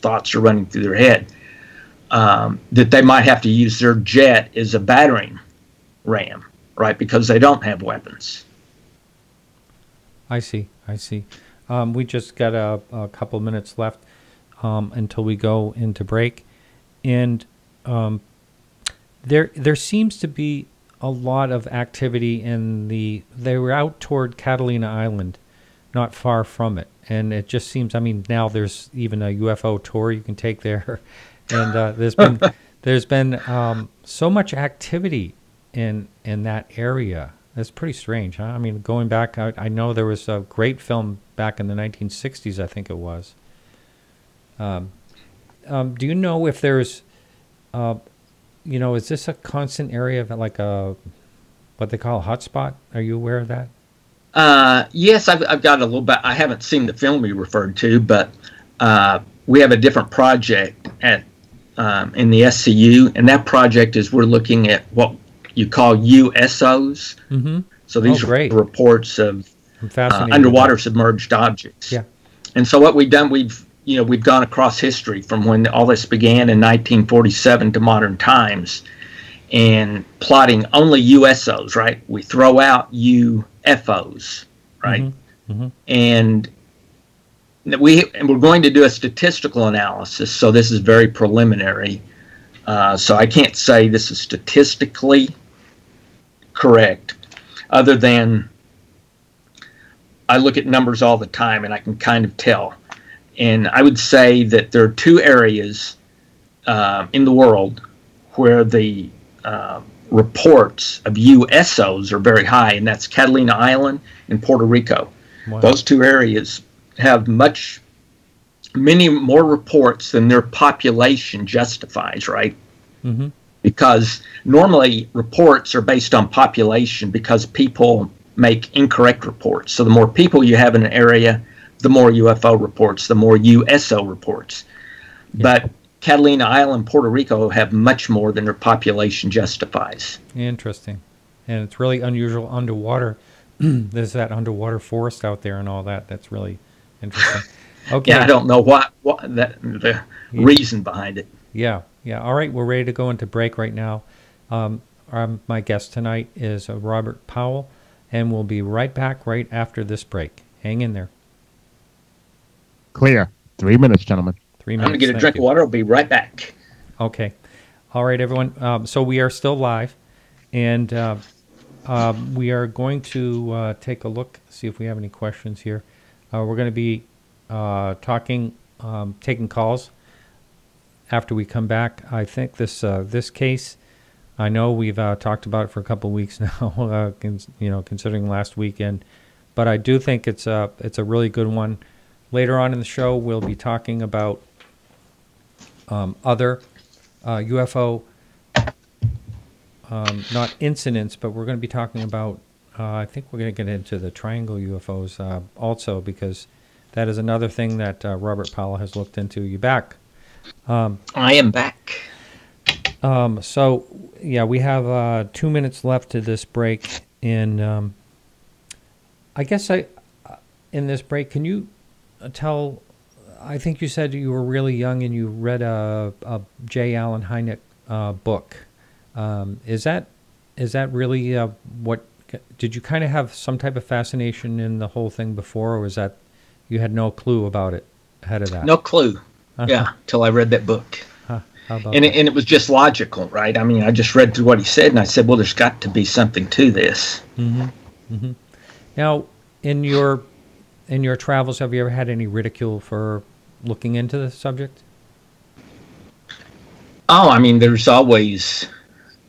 Thoughts are running through their head. That they might have to use their jet as a battering ram, right, because they don't have weapons. I see. We just got a couple minutes left until we go into break. And there seems to be a lot of activity they were out toward Catalina Island, not far from it. And it just seems, now there's even a UFO tour you can take there. And there's been so much activity in that area. That's pretty strange, huh? Going back, I know there was a great film back in the 1960s, I think it was. Do you know if there's, is this a constant area of like what they call a hotspot? Are you aware of that? Yes, I've got a little bit. I haven't seen the film you referred to, but we have a different project at in the SCU, and that project is we're looking at what you call USOs. Mm-hmm. So these are reports of underwater submerged objects. Yeah. And so what we've done, we've gone across history from when all this began in 1947 to modern times, and plotting only USOs. Right, we throw out UFOs. Right, mm-hmm. and we're going to do a statistical analysis. So this is very preliminary. So I can't say this is statistically correct, other than I look at numbers all the time and I can kind of tell. And I would say that there are two areas in the world where the reports of USOs are very high, and that's Catalina Island and Puerto Rico. Wow. Those two areas have many more reports than their population justifies, right? Mm-hmm. Because normally reports are based on population because people make incorrect reports. So the more people you have in an area, the more UFO reports, the more USO reports. Yeah. But Catalina Island, Puerto Rico have much more than their population justifies. Interesting. And it's really unusual underwater. There's that underwater forest out there and all that. That's really interesting. Okay. Yeah, I don't know the reason behind it. Yeah. All right, we're ready to go into break right now. My guest tonight is Robert Powell, and we'll be right back right after this break. Hang in there. Clear. 3 minutes, gentlemen. 3 minutes. I'm going to get a drink of water. I'll be right back. Okay. All right, everyone. So we are still live, and we are going to take a look, see if we have any questions here. We're going to be taking calls after we come back. I think this case, I know we've talked about it for a couple of weeks now, considering last weekend, but I do think it's a really good one. Later on in the show, we'll be talking about other UFO, not incidents, but we're going to be talking about, I think we're going to get into the triangle UFOs also, because that is another thing that Robert Powell has looked into. You back? I am back. So, yeah, we have 2 minutes left to this break. And I guess in this break, can you tell, I think you said you were really young and you read a J. Allen Hynek book. Is that really what, did you kind of have some type of fascination in the whole thing before, or was that you had no clue about it ahead of that? No clue. Yeah, till I read that book. How about and that? it was just logical, right? I mean, I just read through what he said, and I said, well, there's got to be something to this. Mm-hmm. Mm-hmm. Now, in your travels, have you ever had any ridicule for looking into the subject? Oh, I mean, there's always,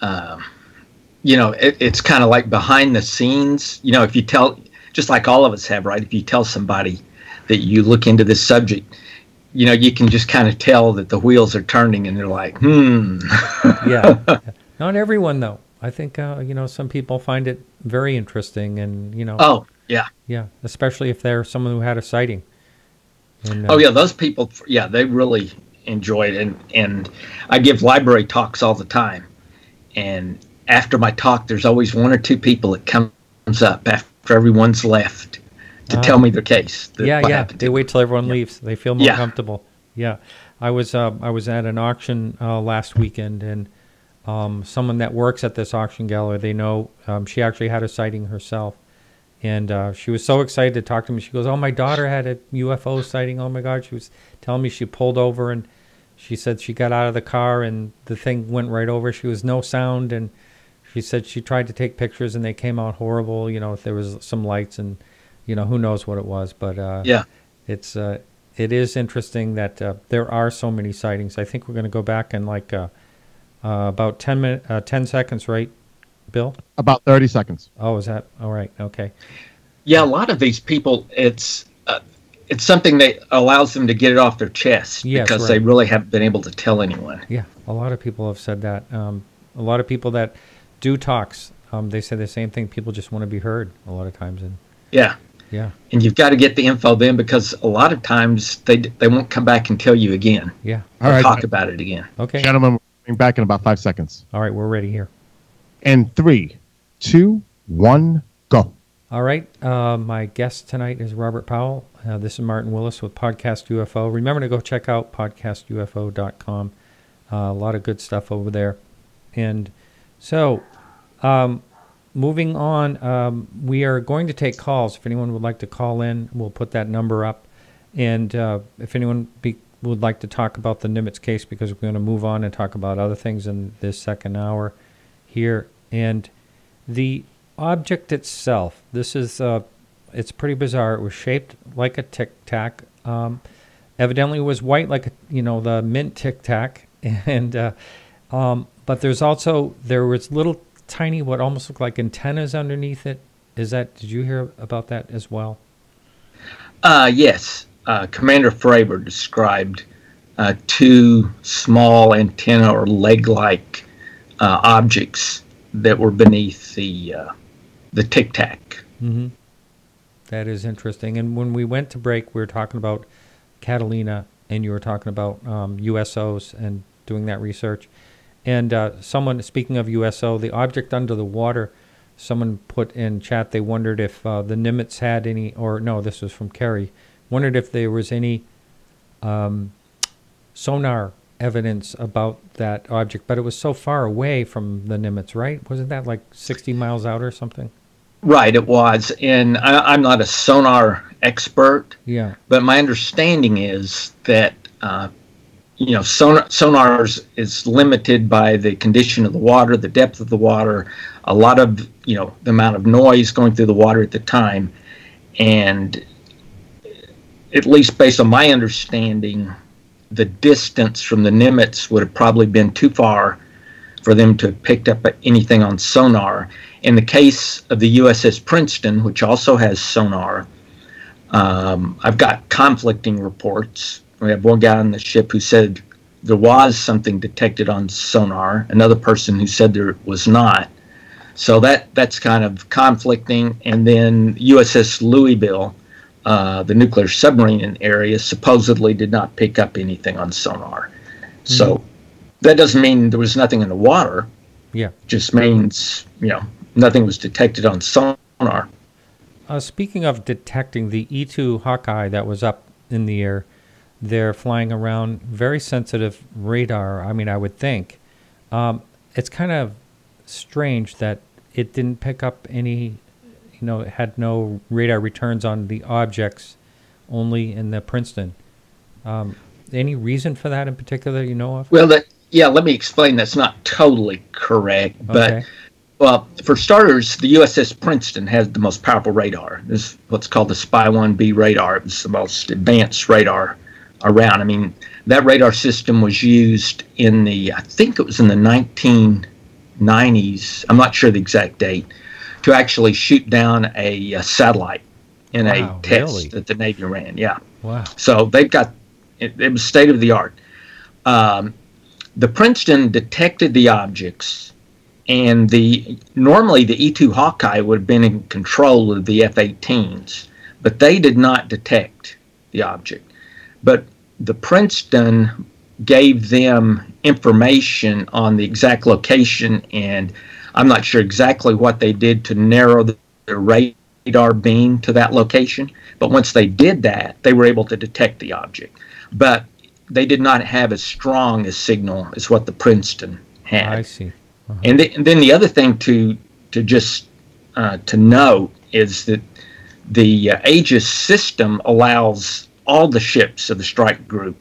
it's kind of like behind the scenes. You know, if you tell, just like all of us have, right? If you tell somebody that you look into this subject, you know, you can just kind of tell that the wheels are turning and they're like, Yeah. Not everyone, though. I think, some people find it very interesting and, Oh, yeah. Yeah, especially if they're someone who had a sighting. And, oh, yeah, those people, yeah, they really enjoy it. And I give library talks all the time. And after my talk, there's always one or two people that comes up after everyone's left to tell me their case. Yeah. They wait till everyone leaves. They feel more comfortable. Yeah. I was at an auction last weekend, and someone that works at this auction gallery, they know she actually had a sighting herself. And she was so excited to talk to me. She goes, "Oh, my daughter had a UFO sighting. Oh, my God." She was telling me she pulled over, and she said she got out of the car, and the thing went right over. She was no sound, and she said she tried to take pictures, and they came out horrible. If there was some lights, and who knows what it was. But it is interesting that there are so many sightings. I think we're going to go back in about 10 seconds, right, Bill? About 30 seconds. Oh, is that all right? Okay. Yeah, a lot of these people, it's something that allows them to get it off their chest because they really haven't been able to tell anyone. Yeah, a lot of people have said that. A lot of people that do talks, they say the same thing. People just want to be heard a lot of times, and Yeah. Yeah. And you've got to get the info then, because a lot of times they won't come back and tell you again. Yeah. All right. Talk about it again. Okay. Gentlemen, we're coming back in about 5 seconds. All right, we're ready here. And 3, 2, 1, go. All right. My guest tonight is Robert Powell. This is Martin Willis with Podcast UFO. Remember to go check out podcastufo.com. A lot of good stuff over there. And so, moving on, we are going to take calls. If anyone would like to call in, we'll put that number up. And if anyone would like to talk about the Nimitz case, because we're going to move on and talk about other things in this second hour here. And the object itself, this is, it's pretty bizarre. It was shaped like a tic-tac. Evidently it was white like, the mint tic-tac. And, but there was little tiny, what almost looked like antennas underneath it. Did you hear about that as well? Yes. Commander Fravor described 2 small antenna or leg-like objects that were beneath the tic-tac. Mm-hmm. That is interesting. And when we went to break, we were talking about Catalina, and you were talking about USOs and doing that research. And someone, speaking of USO, the object under the water, someone put in chat, they wondered if the Nimitz had any, or no, this was from Kerry, wondered if there was any sonar evidence about that object, but it was so far away from the Nimitz, right? Wasn't that like 60 miles out or something? Right, it was. And I'm not a sonar expert, but my understanding is that sonars is limited by the condition of the water, the depth of the water, a lot of, the amount of noise going through the water at the time. And at least based on my understanding, the distance from the Nimitz would have probably been too far for them to have picked up anything on sonar. In the case of the USS Princeton, which also has sonar, I've got conflicting reports. We have one guy on the ship who said there was something detected on sonar, another person who said there was not. So that's kind of conflicting. And then USS Louisville, the nuclear submarine in area, supposedly did not pick up anything on sonar. Mm-hmm. So that doesn't mean there was nothing in the water. Yeah. Just means, nothing was detected on sonar. Speaking of detecting, the E-2 Hawkeye that was up in the air, they're flying around very sensitive radar. I mean, I would think. It's kind of strange that it didn't pick up any, it had no radar returns on the objects, only in the Princeton. Any reason for that in particular you know of? Well, let me explain. That's not totally correct. Okay. But, well, for starters, the USS Princeton has the most powerful radar. This is what's called the Spy-1B radar. It's the most advanced radar around. I mean, that radar system was used I think it was in the 1990s, I'm not sure the exact date, to actually shoot down a satellite in a test that the Navy ran. Yeah. Wow. So they've got, it was state of the art. The Princeton detected the objects, and normally the E-2 Hawkeye would have been in control of the F-18s, but they did not detect the object. But the Princeton gave them information on the exact location, and I'm not sure exactly what they did to narrow the radar beam to that location, but once they did that, they were able to detect the object. But they did not have as strong a signal as what the Princeton had. I see. Uh-huh. And then the other thing to note is that the Aegis system allows all the ships of the strike group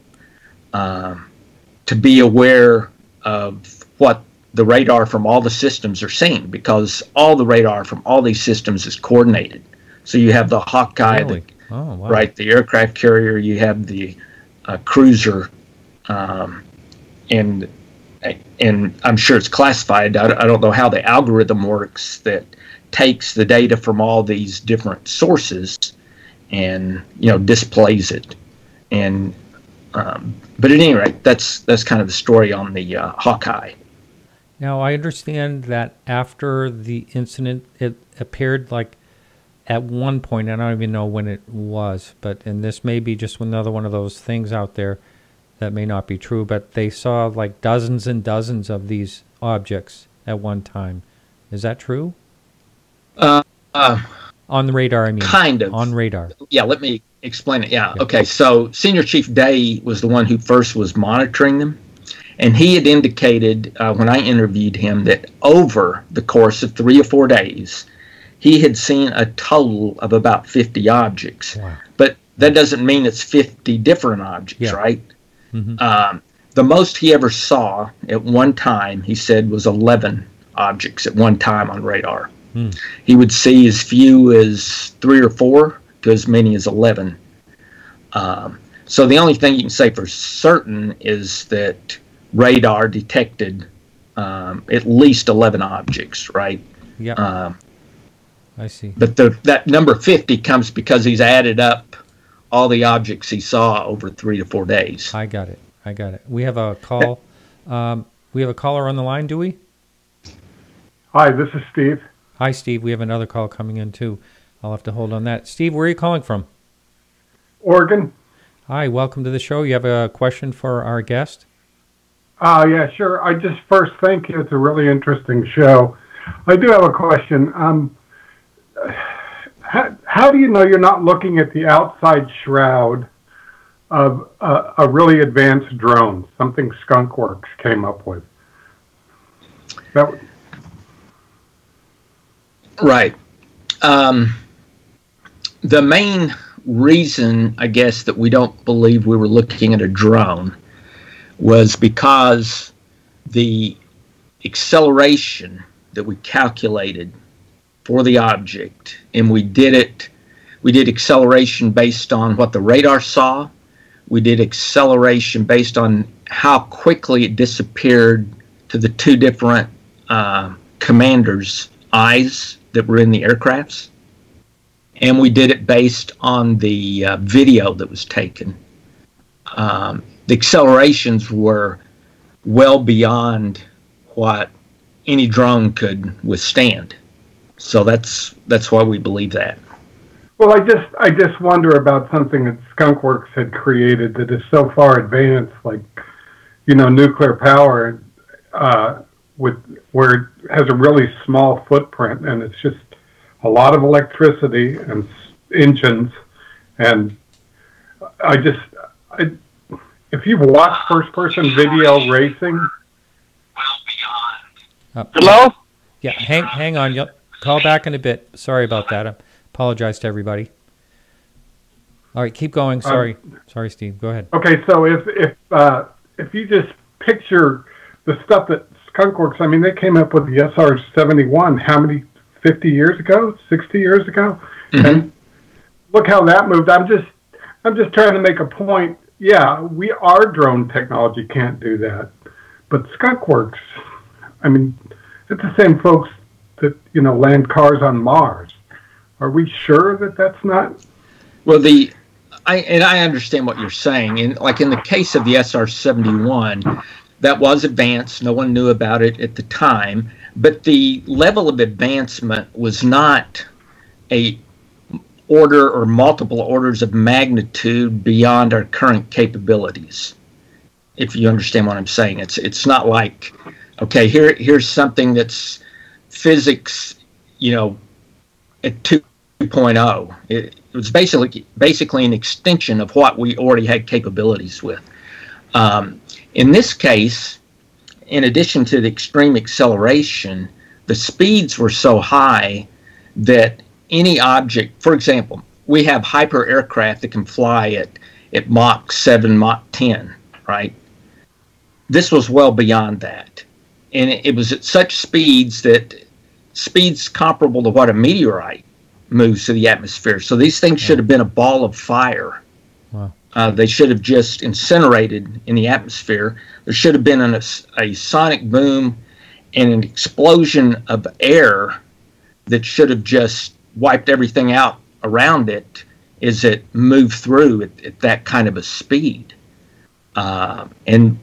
to be aware of what the radar from all the systems are seeing, because all the radar from all these systems is coordinated. So you have the Hawkeye, Really? Oh, wow. right, the aircraft carrier, you have the cruiser, and I'm sure it's classified. I don't know how the algorithm works that takes the data from all these different sources and displays it. And but at any rate, that's kind of the story on the Hawkeye. Now, I understand that after the incident, it appeared like at one point, I don't even know when it was, and this may be just another one of those things out there that may not be true, but they saw like dozens and dozens of these objects at one time. Is that true? On the radar, I mean. Kind of. On radar. Yeah, let me explain it. Yeah. Okay, so Senior Chief Day was the one who first was monitoring them, and he had indicated when I interviewed him that over the course of 3 or 4 days, he had seen a total of about 50 objects. Wow. But that doesn't mean it's 50 different objects, right? Mm-hmm. The most he ever saw at one time, he said, was 11 objects at one time on radar. Mm. He would see as few as 3 or 4 to as many as 11. So the only thing you can say for certain is that radar detected at least 11 objects, right? Yeah. I see. But that number 50 comes because he's added up all the objects he saw over 3 to 4 days. I got it. We have a call. We have a caller on the line, do we? Hi, this is Steve. Hi, Steve. We have another call coming in, too. I'll have to hold on that. Steve, where are you calling from? Oregon. Hi, welcome to the show. You have a question for our guest? Yeah, sure. I just first thank you. It's a really interesting show. I do have a question. How do you know you're not looking at the outside shroud of a really advanced drone, something Skunk Works came up with? Right. The main reason, I guess, that we don't believe we were looking at a drone was because the acceleration that we calculated for the object, and we did acceleration based on what the radar saw. We did acceleration based on how quickly it disappeared to the 2 different commanders' eyes that were in the aircrafts. And we did it based on the video that was taken. The accelerations were well beyond what any drone could withstand. So that's why we believe that. Well, I just wonder about something that Skunk Works had created that is so far advanced, like, nuclear power, where it has a really small footprint, and it's just a lot of electricity and engines. And if you've watched first-person video racing, hello? Yeah, hang on. You'll call back in a bit. Sorry about that. I apologize to everybody. All right, keep going. Sorry, Steve. Go ahead. Okay, so if you just picture the stuff that Skunk Works, I mean, they came up with the SR-71. How many? 50 years ago? 60 years ago? Mm-hmm. And look how that moved. I'm just trying to make a point. Yeah, our drone technology can't do that, but Skunk Works, I mean, it's the same folks that land cars on Mars. Are we sure that that's not? Well, I understand what you're saying, and like in the case of the SR-71, that was advanced. No one knew about it at the time, but the level of advancement was not a order or multiple orders of magnitude beyond our current capabilities. If you understand what I'm saying, it's not like, okay, here's something that's physics, at 2.0. It was basically an extension of what we already had capabilities with. In this case, in addition to the extreme acceleration, the speeds were so high that any object, for example, we have hyper aircraft that can fly at Mach 7, Mach 10, right? This was well beyond that. And it was at such speeds comparable to what a meteorite moves to the atmosphere. So these things should have been a ball of fire. Wow. They should have just incinerated in the atmosphere. There should have been a sonic boom and an explosion of air that should have just wiped everything out around it as it moved through at that kind of a speed. And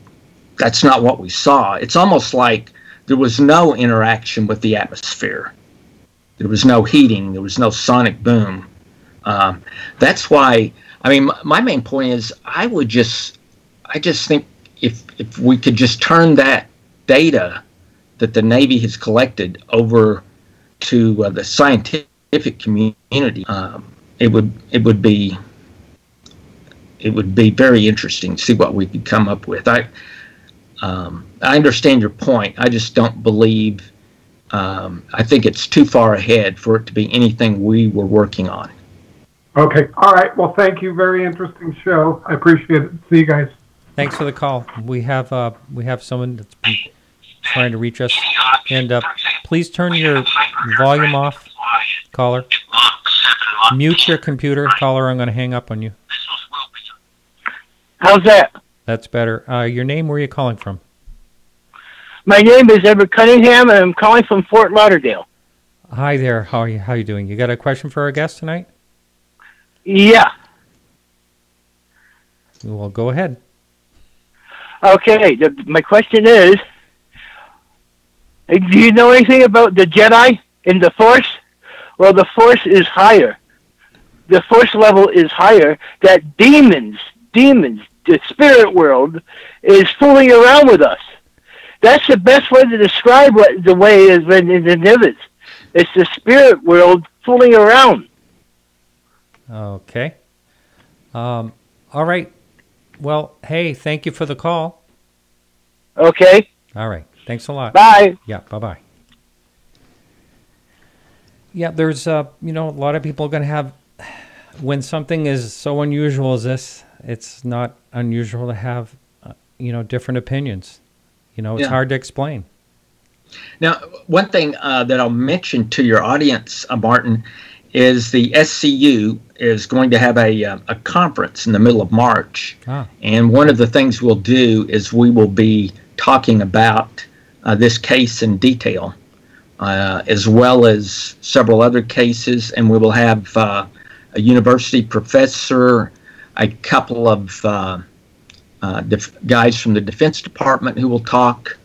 that's not what we saw. It's almost like there was no interaction with the atmosphere. There was no heating. There was no sonic boom. That's why. I mean, my main point is, I just think if we could just turn that data that the Navy has collected over to the scientific community, it would be very interesting to see what we could come up with. I understand your point. I just don't believe. I think it's too far ahead for it to be anything we were working on. Okay. All right. Well, thank you. Very interesting show. I appreciate it. See you guys. Thanks for the call. We have someone that's been trying to reach us, and please turn your volume off, caller. Mute your computer, caller. I'm going to hang up on you. How's that? That's better. Your name? Where are you calling from? My name is Edward Cunningham, and I'm calling from Fort Lauderdale. Hi there. How are you? How are you doing? You got a question for our guest tonight? Yeah. Well, go ahead. Okay. My question is, do you know anything about the Jedi in the Force? Well, the Force is higher. The Force level is higher. That demons, the spirit world, is fooling around with us. That's the best way to describe what the way is in the Nimitz. It's the spirit world fooling around. Okay. All right. Well, hey, thank you for the call. Okay. All right. Thanks a lot. Bye. Yeah, bye-bye. Yeah, there's, a lot of people are going to have, when something is so unusual as this, it's not unusual to have, different opinions. It's hard to explain. Now, one thing that I'll mention to your audience, Martin, is the SCU is going to have a conference in the middle of March. And one of the things we'll do is we will be talking about this case in detail, as well as several other cases. And we will have a university professor, a couple of guys from the Defense Department who will talk.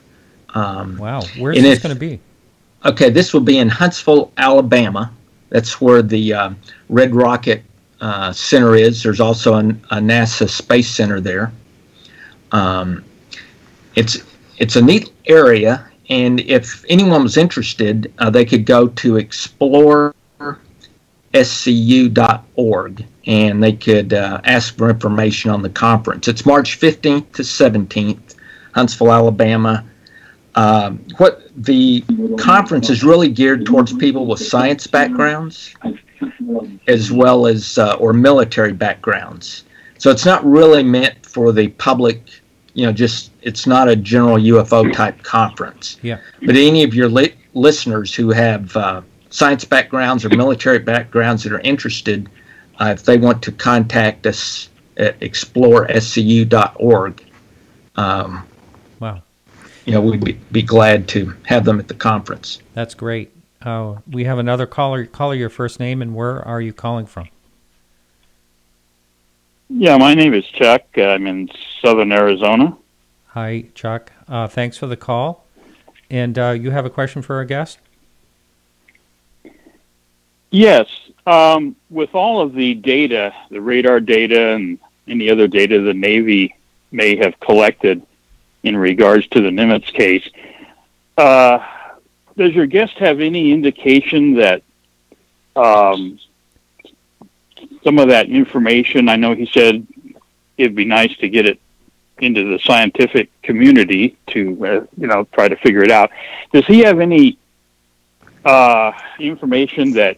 Wow. Where's this going to be? Okay, this will be in Huntsville, Alabama. That's where the Red Rocket Center is. There's also a NASA Space Center there. It's a neat area, and if anyone was interested, they could go to explorescu.org, and they could ask for information on the conference. It's March 15th to 17th, Huntsville, Alabama. What the conference is really geared towards people with science backgrounds, as well as or military backgrounds. So it's not really meant for the public. It's not a general UFO type conference. Yeah. But any of your listeners who have science backgrounds or military backgrounds that are interested, if they want to contact us at explorescu.org. Wow. We'd be glad to have them at the conference. That's great. We have another caller. Caller, your first name and where are you calling from? Yeah, my name is Chuck. I'm in southern Arizona. Hi, Chuck. Thanks for the call. And you have a question for our guest? Yes. With all of the data, the radar data and any other data the Navy may have collected in regards to the Nimitz case, does your guest have any indication that some of that information, I know he said it'd be nice to get it into the scientific community to, try to figure it out. Does he have any information that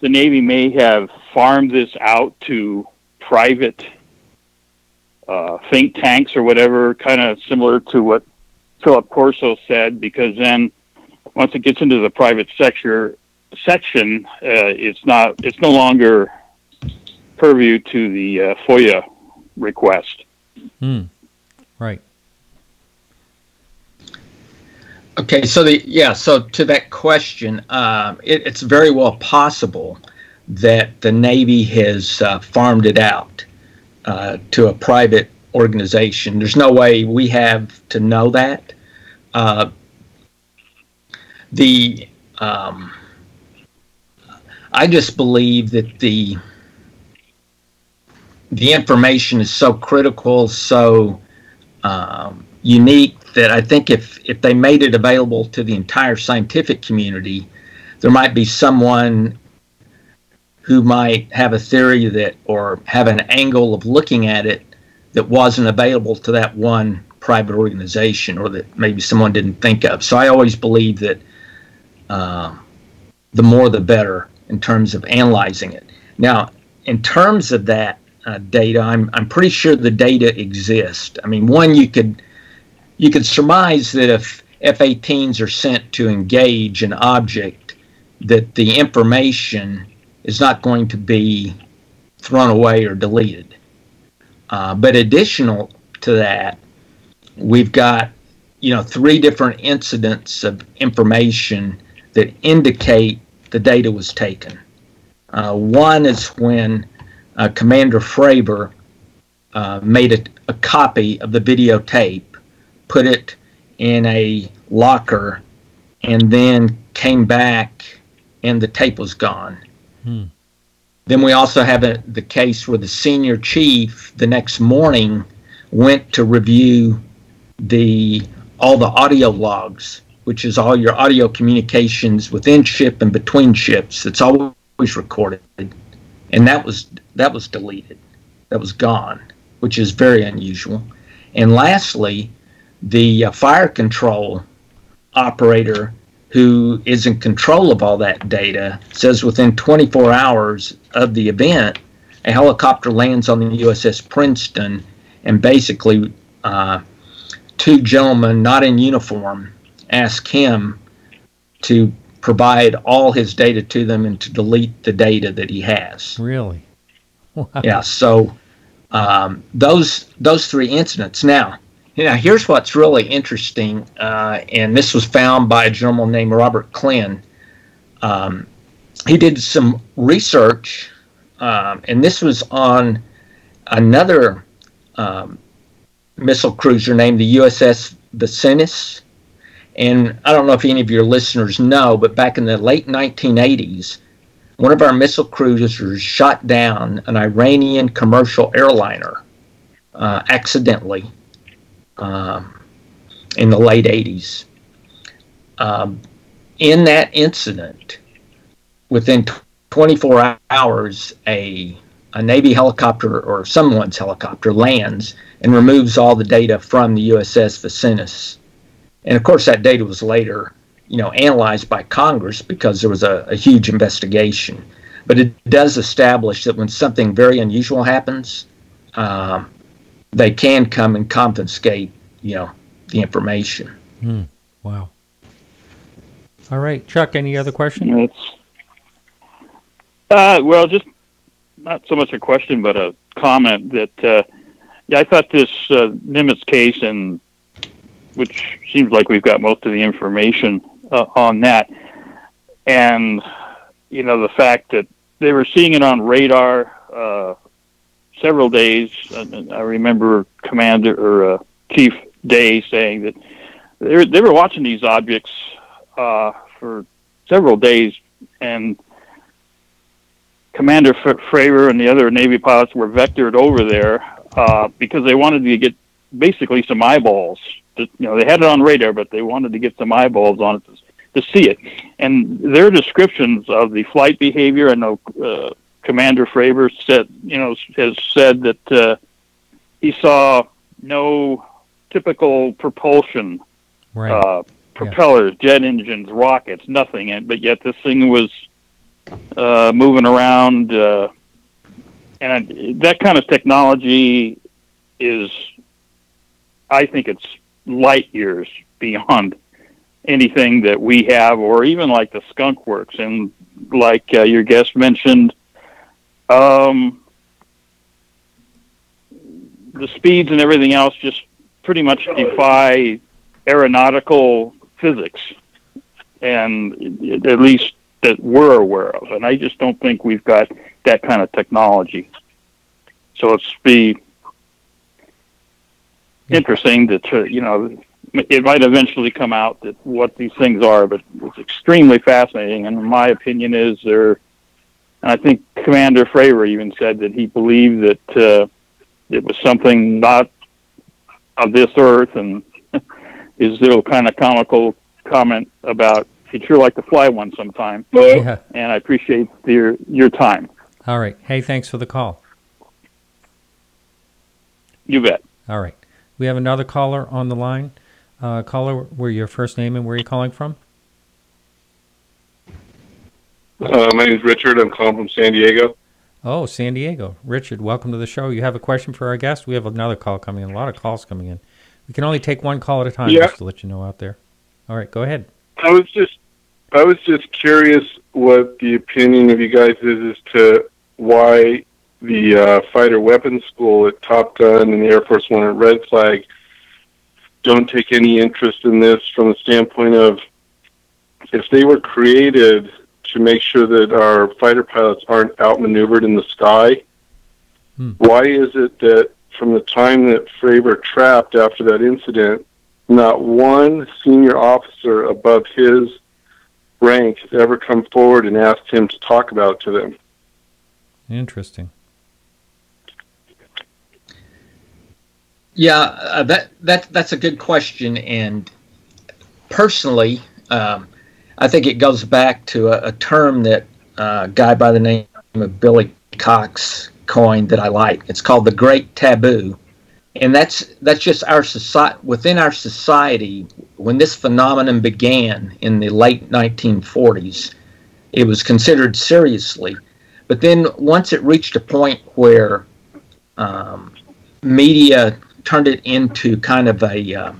the Navy may have farmed this out to private think tanks or whatever, kind of similar to what Philip Corso said, because then once it gets into the private section, it's no longer purview to the FOIA request. Right. Okay, so to that question, it's very well possible that the Navy has farmed it out to a private organization. There's no way we have to know that. I just believe that the information is so critical, so unique, that I think if they made it available to the entire scientific community, there might be someone who might have a theory that, or have an angle of looking at it that wasn't available to that one private organization, or that maybe someone didn't think of. So I always believe that the more the better in terms of analyzing it. Now, in terms of that data, I'm pretty sure the data exists. I mean, one, you could surmise that if F-18s are sent to engage an object, that the information is not going to be thrown away or deleted. But additional to that, we've got 3 different incidents of information that indicate the data was taken. One is when Commander Fravor made a copy of the videotape, put it in a locker, and then came back and the tape was gone. Then we also have the case where the senior chief the next morning went to review all the audio logs, which is all your audio communications within ship and between ships. It's always recorded, and that was deleted. That was gone, which is very unusual. And lastly, the fire control operator who is in control of all that data says within 24 hours of the event, a helicopter lands on the USS Princeton, and basically 2 gentlemen not in uniform ask him to provide all his data to them and to delete the data that he has. Really? Wow. Yeah, so those 3 incidents. Now, here's what's really interesting, and this was found by a gentleman named Robert Klin. He did some research, and this was on another missile cruiser named the USS Vicinus. And I don't know if any of your listeners know, but back in the late 1980s, one of our missile cruisers shot down an Iranian commercial airliner accidentally. In the late 80s. In that incident, within 24 hours, a Navy helicopter or someone's helicopter lands and removes all the data from the USS Vicinus. And of course, that data was later, analyzed by Congress because there was a huge investigation. But it does establish that when something very unusual happens, they can come and confiscate, the information. Wow. All right, Chuck, any other questions? Well, just not so much a question, but a comment that, I thought this Nimitz case, and which seems like we've got most of the information on that, and, the fact that they were seeing it on radar several days. I remember Commander or Chief Day saying that they were watching these objects for several days, and Commander Fravor and the other Navy pilots were vectored over there because they wanted to get basically some eyeballs. They had it on radar, but they wanted to get some eyeballs on it to see it. And their descriptions of the flight behavior, I know Commander Fravor has said that he saw no typical propulsion, propellers, jet engines, rockets, nothing. But yet this thing was moving around, and that kind of technology is, I think it's light years beyond anything that we have, or even like the skunk works. And like your guest mentioned, the speeds and everything else just pretty much defy aeronautical physics, and at least that we're aware of. And I just don't think we've got that kind of technology. So it's be interesting that, it might eventually come out that what these things are, but it's extremely fascinating. And my opinion is they're And I think Commander Fravor even said that he believed that it was something not of this earth, and his little kind of comical comment about he'd sure like to fly one sometime. Yeah. And I appreciate your time. All right. Hey, thanks for the call. You bet. All right. We have another caller on the line. Caller, where your first name and where you're calling from? My name is Richard. I'm calling from San Diego. Oh, San Diego. Richard, welcome to the show. You have a question for our guest? We have another call coming in. A lot of calls coming in. We can only take one call at a time, just to let you know out there. All right, go ahead. I was just curious what the opinion of you guys is as to why the fighter weapons school at Top Gun and the Air Force One at Red Flag don't take any interest in this from the standpoint of if they were created to make sure that our fighter pilots aren't outmaneuvered in the sky, why is it that from the time that Fravor trapped after that incident, not one senior officer above his rank has ever come forward and asked him to talk about it to them? Interesting. Yeah, that's a good question, and personally, I think it goes back to a term that a guy by the name of Billy Cox coined that I like. It's called the Great Taboo, and that's just our society. Within our society, when this phenomenon began in the late 1940s, it was considered seriously. But then once it reached a point where media turned it into kind of a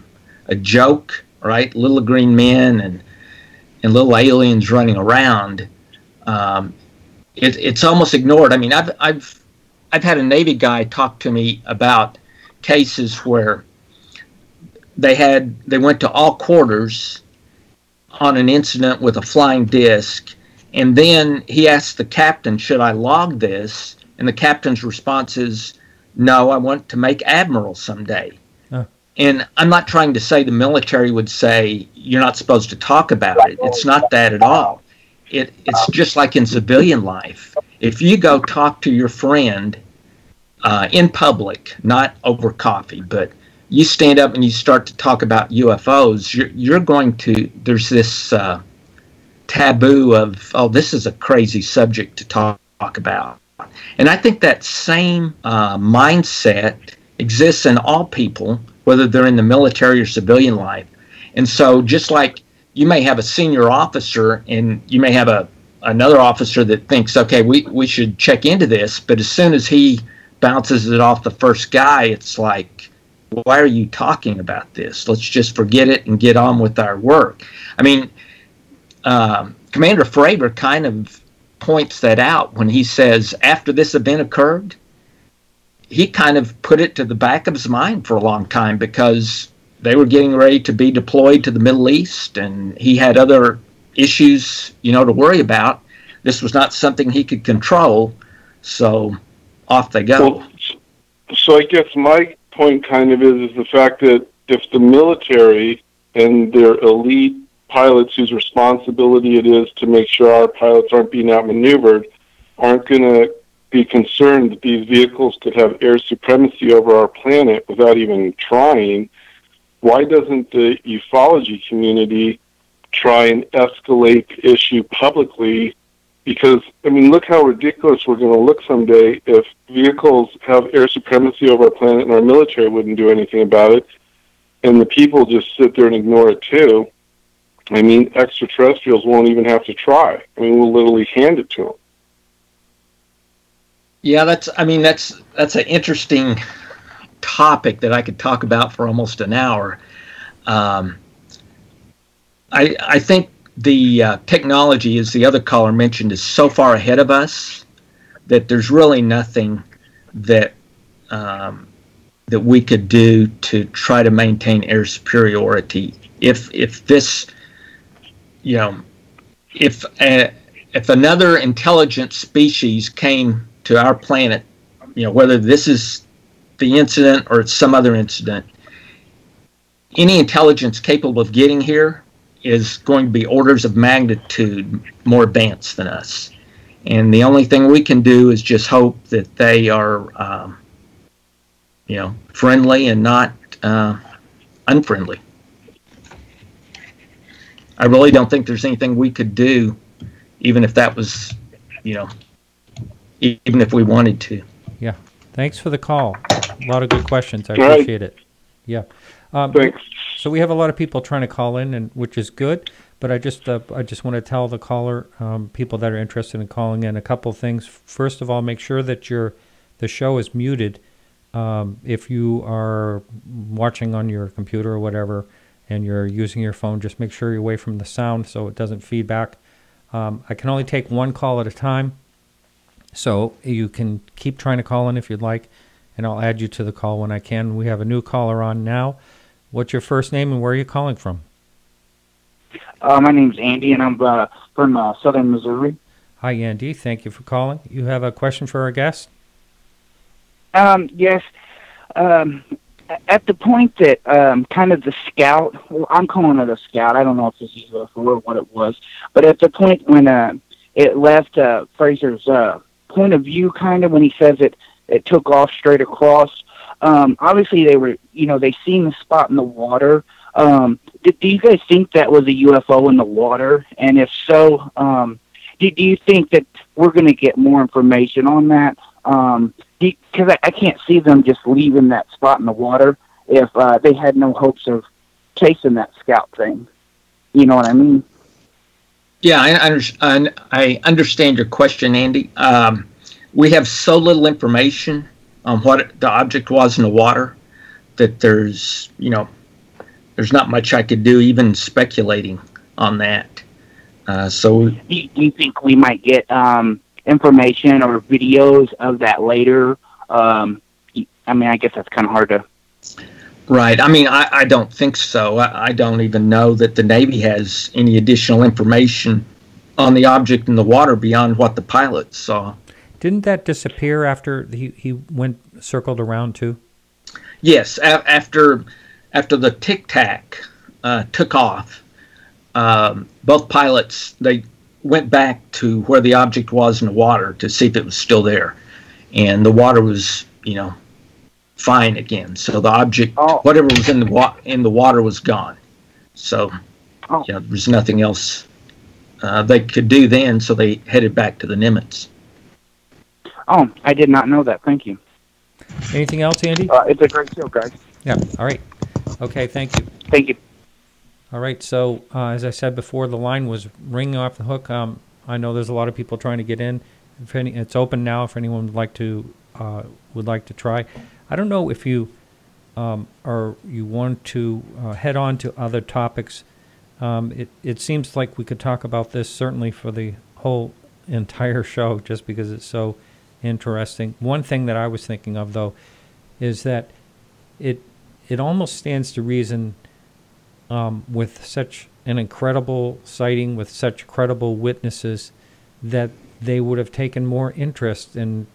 joke, right? Little green men and little aliens running around. It's almost ignored. I mean, I've had a Navy guy talk to me about cases where they went to all quarters on an incident with a flying disc, and then he asked the captain, "Should I log this?" And the captain's response is, "No, I want to make admiral someday." And I'm not trying to say the military would say you're not supposed to talk about it. It's not that at all. It's just like in civilian life. If you go talk to your friend in public, not over coffee, but you stand up and you start to talk about UFOs, you're going to, there's this taboo of, oh, this is a crazy subject to talk about. And I think that same mindset exists in all people, whether they're in the military or civilian life. And so just like you may have a senior officer and you may have another officer that thinks, okay, we should check into this, but as soon as he bounces it off the first guy, it's like, why are you talking about this? Let's just forget it and get on with our work. I mean, Commander Fravor kind of points that out when he says, after this event occurred, he kind of put it to the back of his mind for a long time because they were getting ready to be deployed to the Middle East, and he had other issues, to worry about. This was not something he could control, so off they go. Well, so I guess my point kind of is the fact that if the military and their elite pilots whose responsibility it is to make sure our pilots aren't being outmaneuvered aren't going to be concerned that these vehicles could have air supremacy over our planet without even trying, why doesn't the ufology community try and escalate the issue publicly? Because, I mean, look how ridiculous we're going to look someday if vehicles have air supremacy over our planet and our military wouldn't do anything about it, and the people just sit there and ignore it too. I mean, extraterrestrials won't even have to try. I mean, we'll literally hand it to them. Yeah, that's an interesting topic that I could talk about for almost an hour. I think the technology, as the other caller mentioned, is so far ahead of us that there's really nothing that that we could do to try to maintain air superiority. If this, if another intelligent species came to our planet, whether this is the incident or it's some other incident, any intelligence capable of getting here is going to be orders of magnitude more advanced than us. And the only thing we can do is just hope that they are, friendly and not unfriendly. I really don't think there's anything we could do, even if that was, even if we wanted to. Yeah. Thanks for the call. A lot of good questions. I appreciate it. Yeah. Thanks. So we have a lot of people trying to call in, and which is good. But I just want to tell the caller, people that are interested in calling in, a couple of things. First of all, make sure that the show is muted. If you are watching on your computer or whatever, and you're using your phone, just make sure you're away from the sound so it doesn't feed back. I can only take one call at a time, so you can keep trying to call in if you'd like, and I'll add you to the call when I can. We have a new caller on now. What's your first name and where are you calling from? My name's Andy, and I'm from southern Missouri. Hi, Andy. Thank you for calling. You have a question for our guest? Yes. At the point that kind of the scout, well, I'm calling it a scout. I don't know if this is for what it was, but at the point when it left Fraser's point of view, kind of when he says it took off straight across. Obviously, they were, they seen the spot in the water. Do you guys think that was a UFO in the water? And if so, do you think that we're going to get more information on that? Because I can't see them just leaving that spot in the water if they had no hopes of chasing that scout thing. You know what I mean? Yeah, I understand your question, Andy. We have so little information on what the object was in the water that there's not much I could do, even speculating on that. So, do you think we might get information or videos of that later? I guess that's kind of hard to... Right. I don't think so. I don't even know that the Navy has any additional information on the object in the water beyond what the pilots saw. Didn't that disappear after he circled around too? Yes. After the Tic-Tac took off, both pilots, they went back to where the object was in the water to see if it was still there. And the water was, fine again. So the object, whatever was in the water was gone. So there was nothing else they could do then, so they headed back to the Nimitz. Oh, I did not know that. Thank you. Anything else, Andy? It's a great show, guys. Yeah. All right. Okay. Thank you. Thank you. All right. So, as I said before, the line was ringing off the hook. I know there's a lot of people trying to get in. It's open now. If anyone would like to try, I don't know if you you want to head on to other topics. It seems like we could talk about this certainly for the whole entire show, just because it's so interesting. One thing that I was thinking of, though, is that it almost stands to reason, with such an incredible sighting, with such credible witnesses, that they would have taken more interest in,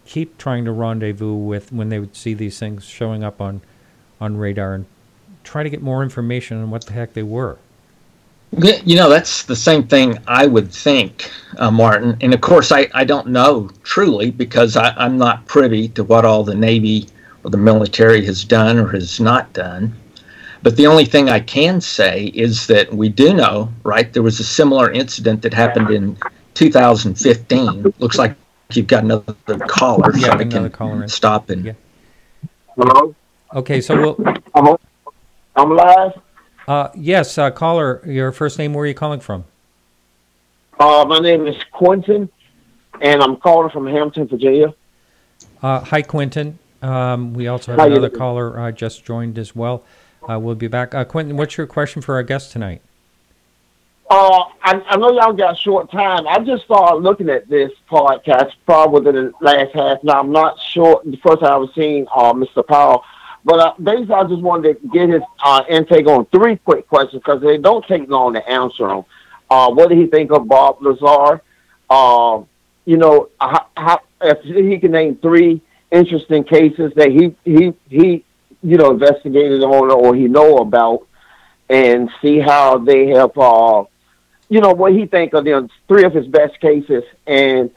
keep trying to rendezvous with when they would see these things showing up on radar and try to get more information on what the heck they were. That's the same thing I would think, Martin. And of course, I don't know truly, because I'm not privy to what all the Navy or the military has done or has not done. But the only thing I can say is that we do know, right, there was a similar incident that happened in 2015. Looks like you've got another caller, so I can stop and... Yeah. Hello? Okay, so I'm live? Yes, caller, your first name, where are you calling from? My name is Quentin, and I'm calling from Hampton, Virginia. Hi, Quentin. We also have another caller just joined as well. We'll be back. Quentin, what's your question for our guest tonight? I know y'all got short time. I just started looking at this podcast probably within the last half. Now, I'm not sure the first time I was seeing Mr. Powell, but basically I just wanted to get his intake on three quick questions because they don't take long to answer them. What did he think of Bob Lazar? How, if he can name three interesting cases that he investigated on or he know about, and see how they have what he think of them 3 of his best cases, and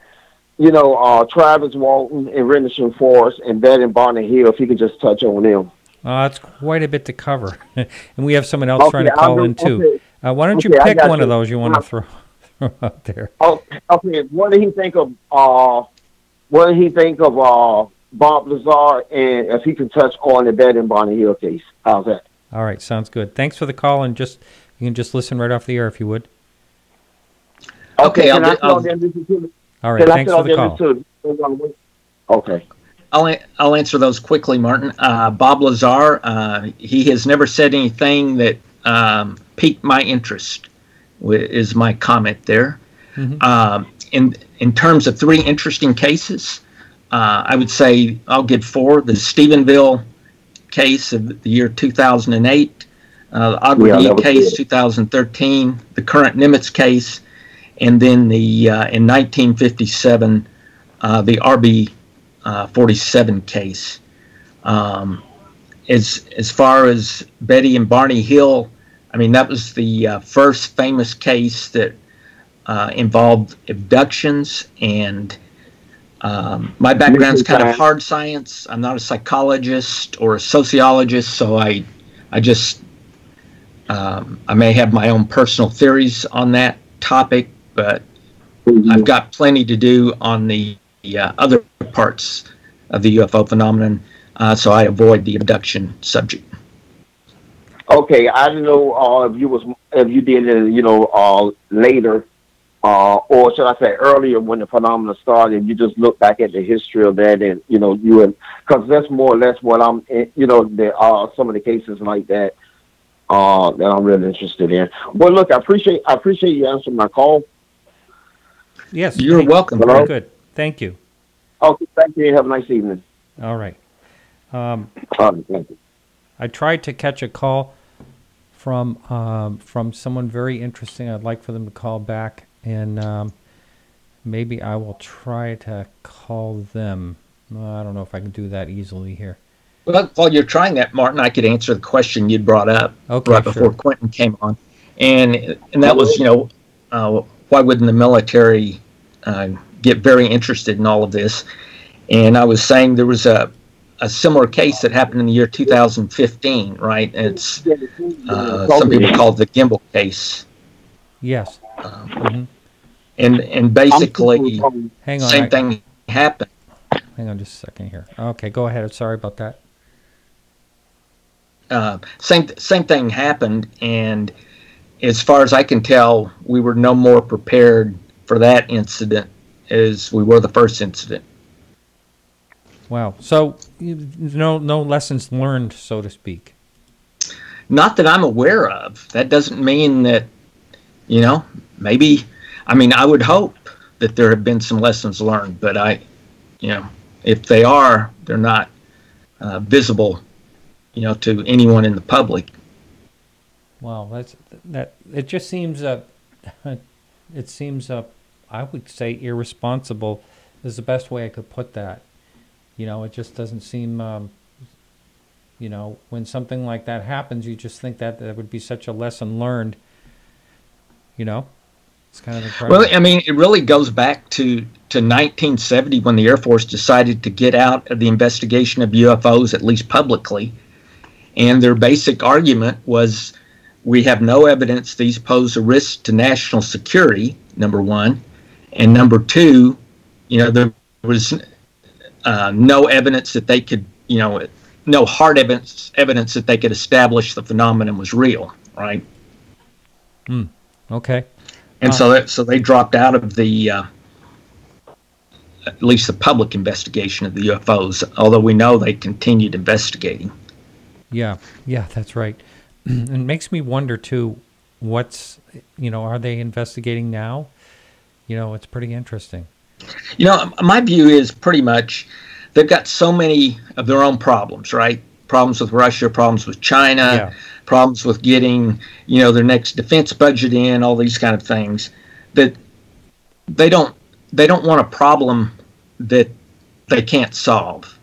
Travis Walton and Rendlesham Forest and Betty and Barney Hill. If he could just touch on them. That's quite a bit to cover, and we have someone else trying to call in too. Why don't you pick one of those you want to throw out there? Okay. What did he think of? What did he think of Bob Lazar, and if he can touch on the Betty and Barney Hill case? How's that? All right, sounds good. Thanks for the call, and you can just listen right off the air if you would. Okay. All right, thanks for the call. Okay. I'll answer those quickly, Martin. Bob Lazar, he has never said anything that piqued my interest, is my comment there. In terms of 3 interesting cases, I would say I'll give 4. The Stephenville case of the year 2008, the Aguadilla case 2013, the current Nimitz case, and then the in 1957 the RB 47 case. As far as Betty and Barney Hill, I mean, that was the first famous case that involved abductions, and my background's kind of hard science. I'm not a psychologist or a sociologist, so I may have my own personal theories on that topic, but I've got plenty to do on the other parts of the UFO phenomenon, so I avoid the abduction subject. Okay, I don't know if you did it, later, or should I say earlier when the phenomenon started. You just look back at the history of that, and because that's more or less what I'm, there are some of the cases like that that I'm really interested in. Well, look, I appreciate you answering my call. Yes, you're welcome. Very good. Thank you. Okay, thank you. Have a nice evening. All right. Thank you. I tried to catch a call from someone very interesting. I'd like for them to call back, and maybe I will try to call them. I don't know if I can do that easily here. Well, while you're trying that, Martin, I could answer the question you'd brought up before Quentin came on, and that was, why wouldn't the military get very interested in all of this? And I was saying there was a similar case that happened in the year 2015, right? It's some people call it the Gimbal case. Yes. And basically, same thing happened. Hang on just a second here. Okay, go ahead. Sorry about that. Same thing happened, and as far as I can tell, we were no more prepared for that incident as we were the first incident. Wow. So, no lessons learned, so to speak. Not that I'm aware of. That doesn't mean that, maybe, I would hope that there have been some lessons learned, but if they are, they're not visible, to anyone in the public. Wow, it just seems I would say irresponsible is the best way I could put that. It just doesn't seem, when something like that happens, you just think that would be such a lesson learned. It's kind of incredible. Well, it really goes back to 1970 when the Air Force decided to get out of the investigation of UFOs, at least publicly. And their basic argument was, we have no evidence these pose a risk to national security, number one. And number two, there was no evidence that they could, no hard evidence that they could establish the phenomenon was real, right? Okay. And so they dropped out of the, at least the public investigation of the UFOs, although we know they continued investigating. Yeah, that's right. It makes me wonder, too, are they investigating now? It's pretty interesting. My view is pretty much they've got so many of their own problems, right? Problems with Russia, problems with China, problems with getting, their next defense budget in, all these kind of things, that they don't want a problem that they can't solve,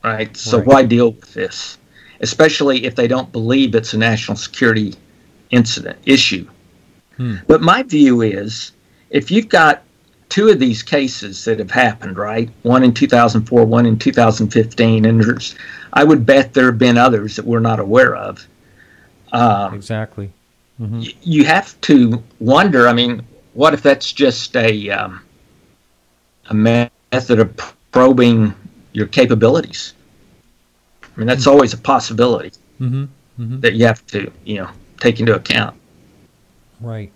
right? So why deal with this? Especially if they don't believe it's a national security issue. But my view is, if you've got two of these cases that have happened, right? One in 2004, one in 2015, and I would bet there have been others that we're not aware of. Exactly. Mm-hmm. You have to wonder, I mean, what if that's just a method of probing your capabilities? I mean, that's always a possibility that you have to, take into account. Right.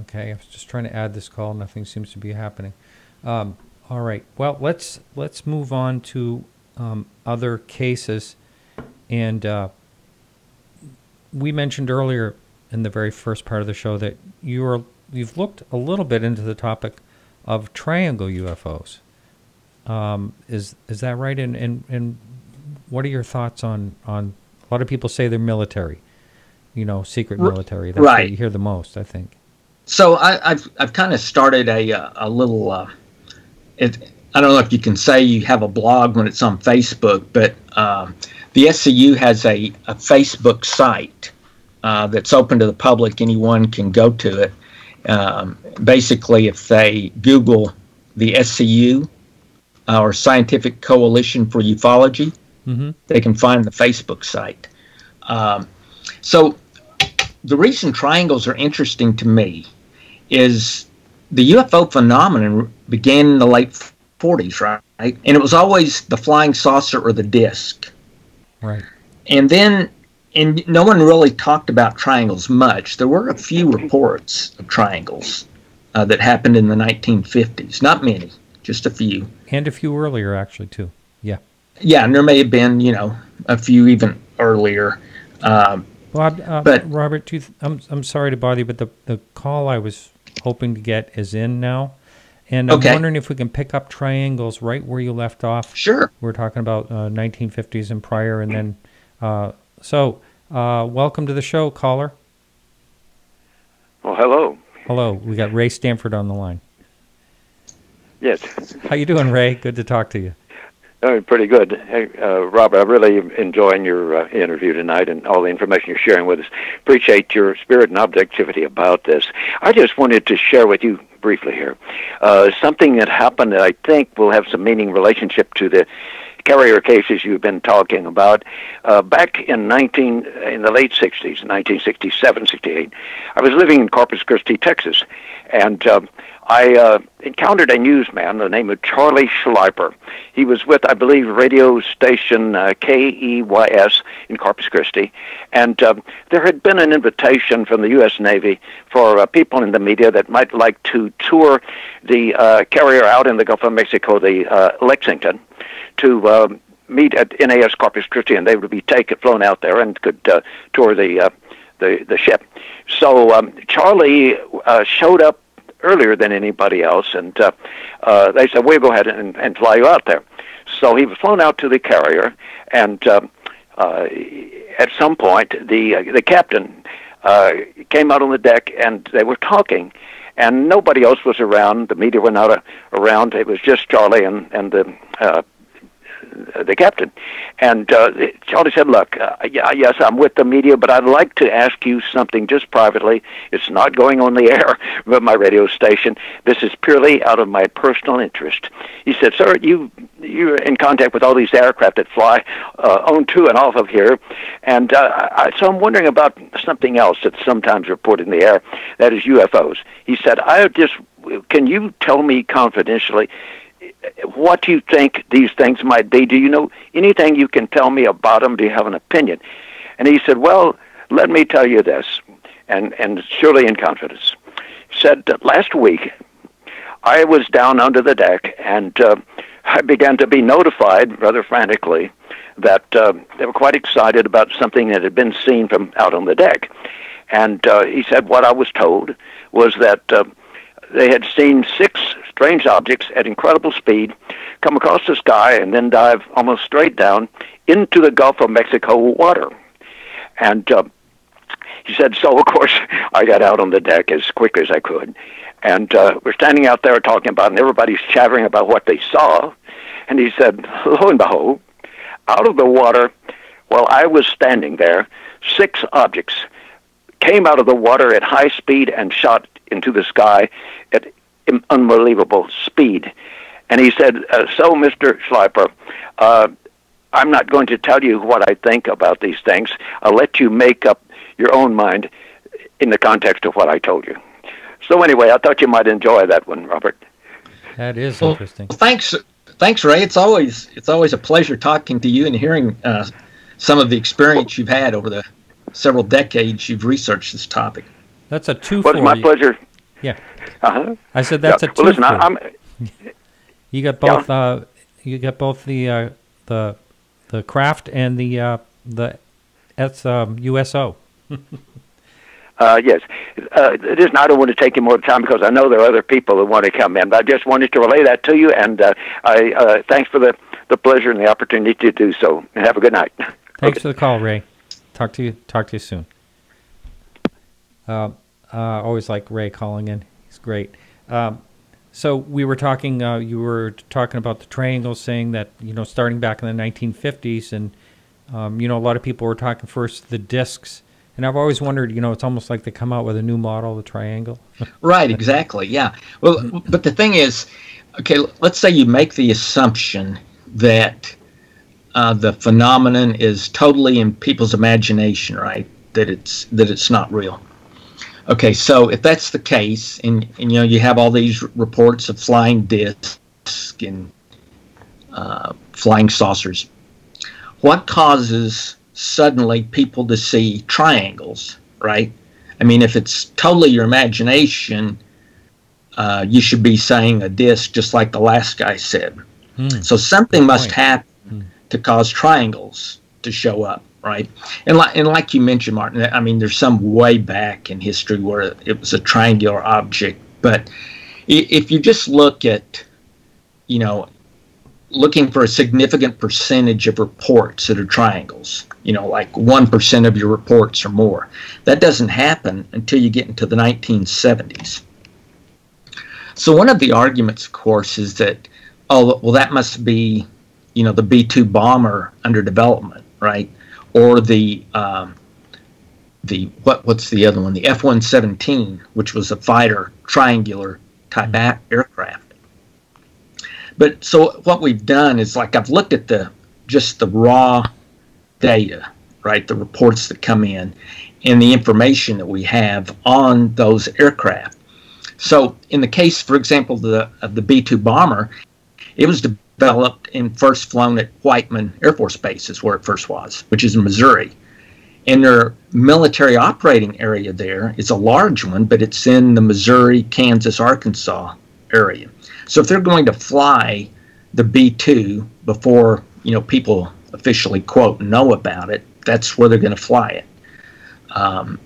Okay, I was just trying to add this call. Nothing seems to be happening. All right. Well, let's move on to other cases. And we mentioned earlier in the very first part of the show that you've looked a little bit into the topic of triangle UFOs. Is that right? And what are your thoughts on a lot of people say they're military, secret military. That's what you hear the most, I think. So I've kind of started a little. I don't know if you can say you have a blog when it's on Facebook, but the SCU has a Facebook site that's open to the public. Anyone can go to it. Basically, if they Google the SCU or Scientific Coalition for Ufology, they can find the Facebook site. So the reason triangles are interesting to me is the UFO phenomenon began in the late 40s, right? And it was always the flying saucer or the disc. Right. And no one really talked about triangles much. There were a few reports of triangles that happened in the 1950s. Not many, just a few. And a few earlier, actually, too. Yeah. Yeah, and there may have been, a few even earlier. But Robert, I'm sorry to bother you, but the call I was hoping to get is in now. And I'm wondering if we can pick up triangles right where you left off. Sure. We're talking about 1950s and prior, and then... welcome to the show, caller. Well, hello. Hello. We got Ray Stanford on the line. Yes. How you doing, Ray? Good to talk to you. Pretty good. Hey, Robert, I'm really enjoying your interview tonight and all the information you're sharing with us. Appreciate your spirit and objectivity about this. I just wanted to share with you briefly here something that happened that I think will have some meaning relationship to the carrier cases you've been talking about. Back in the late 60s, 1967, 68, I was living in Corpus Christi, Texas, and I encountered a newsman, the name of Charlie Schleiper. He was with, I believe, radio station KEYS in Corpus Christi, and there had been an invitation from the U.S. Navy for people in the media that might like to tour the carrier out in the Gulf of Mexico, the Lexington, to meet at NAS Corpus Christi, and they would be flown out there and could tour the ship. So Charlie showed up earlier than anybody else, and they said, we'll go ahead and fly you out there. So he was flown out to the carrier, and at some point, the captain came out on the deck, and they were talking, and nobody else was around. The media were not around. It was just Charlie and the captain. And Charlie said, look, yes, I'm with the media, but I'd like to ask you something just privately. It's not going on the air of my radio station. This is purely out of my personal interest. He said, sir, you're in contact with all these aircraft that fly on to and off of here. And so I'm wondering about something else that's sometimes reported in the air, that is UFOs. He said, can you tell me confidentially what you think these things might be? Do you know anything you can tell me about them? Do you have an opinion? And he said, well, let me tell you this, and surely in confidence. He said, last week, I was down under the deck, and I began to be notified rather frantically that they were quite excited about something that had been seen from out on the deck. And he said what I was told was that they had seen 6 strange objects at incredible speed come across the sky and then dive almost straight down into the Gulf of Mexico water. And he said, so of course I got out on the deck as quick as I could. And we're standing out there talking about it, and everybody's chattering about what they saw. And he said, lo and behold, out of the water, while I was standing there, 6 objects came out of the water at high speed and shot into the sky at unbelievable speed. And he said, so, Mr. Schleifer, I'm not going to tell you what I think about these things. I'll let you make up your own mind in the context of what I told you. So anyway, I thought you might enjoy that one, Robert. That is interesting. Thanks, Ray. It's always a pleasure talking to you and hearing some of the experience you've had over the several decades you've researched this topic. That's a two. Well, it's my pleasure. Yeah. Uh-huh. I said that's a two. Well, listen, you got both. Yeah. You got both the craft and the USO. Yes. Listen, I don't want to take you more time because I know there are other people who want to come in, but I just wanted to relay that to you, and I thanks for the pleasure and the opportunity to do so. And have a good night. Thanks for the call, Ray. Talk to you soon. Always like Ray calling in. He's great. So we were talking. You were talking about the triangles, saying that starting back in the 1950s, and a lot of people were talking first the discs. And I've always wondered, it's almost like they come out with a new model, the triangle. Right, exactly, yeah. Well, but the thing is, okay, let's say you make the assumption that the phenomenon is totally in people's imagination, right? That it's not real. Okay, so if that's the case, and you have all these reports of flying discs and flying saucers, what causes suddenly people to see triangles, right? I mean, if it's totally your imagination, you should be saying a disc, just like the last guy said. So something must happen to cause triangles to show up, right? And like you mentioned, Martin, I mean, there's some way back in history where it was a triangular object, but if you just look at, looking for a significant percentage of reports that are triangles, like 1% of your reports or more. That doesn't happen until you get into the 1970s. So one of the arguments, of course, is that, that must be, the B-2 bomber under development, right? Or the what's the other one? The F-117, which was a fighter triangular type aircraft. But so what we've done is, like, I've looked at just the raw data, right, the reports that come in, and the information that we have on those aircraft. So in the case, for example, of the B-2 bomber, it was developed and first flown at Whiteman Air Force Base is where it first was, which is in Missouri. And their military operating area there is a large one, but it's in the Missouri, Kansas, Arkansas area. So if they're going to fly the B-2 before, people officially, quote, know about it, that's where they're going to fly it.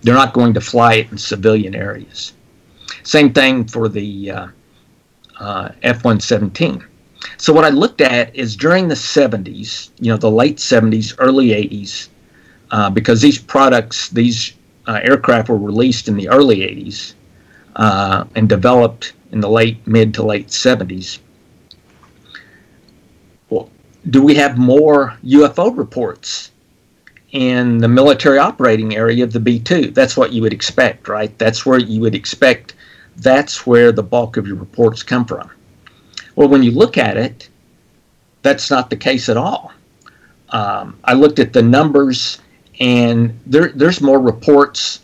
They're not going to fly it in civilian areas. Same thing for the F-117. So what I looked at is during the 70s, the late 70s, early 80s, because these aircraft were released in the early 80s and developed in the mid to late 70s. Well, do we have more UFO reports in the military operating area of the B-2? That's what you would expect, right? That's where you would expect. That's where the bulk of your reports come from. Well, when you look at it, that's not the case at all. I looked at the numbers, and there's more reports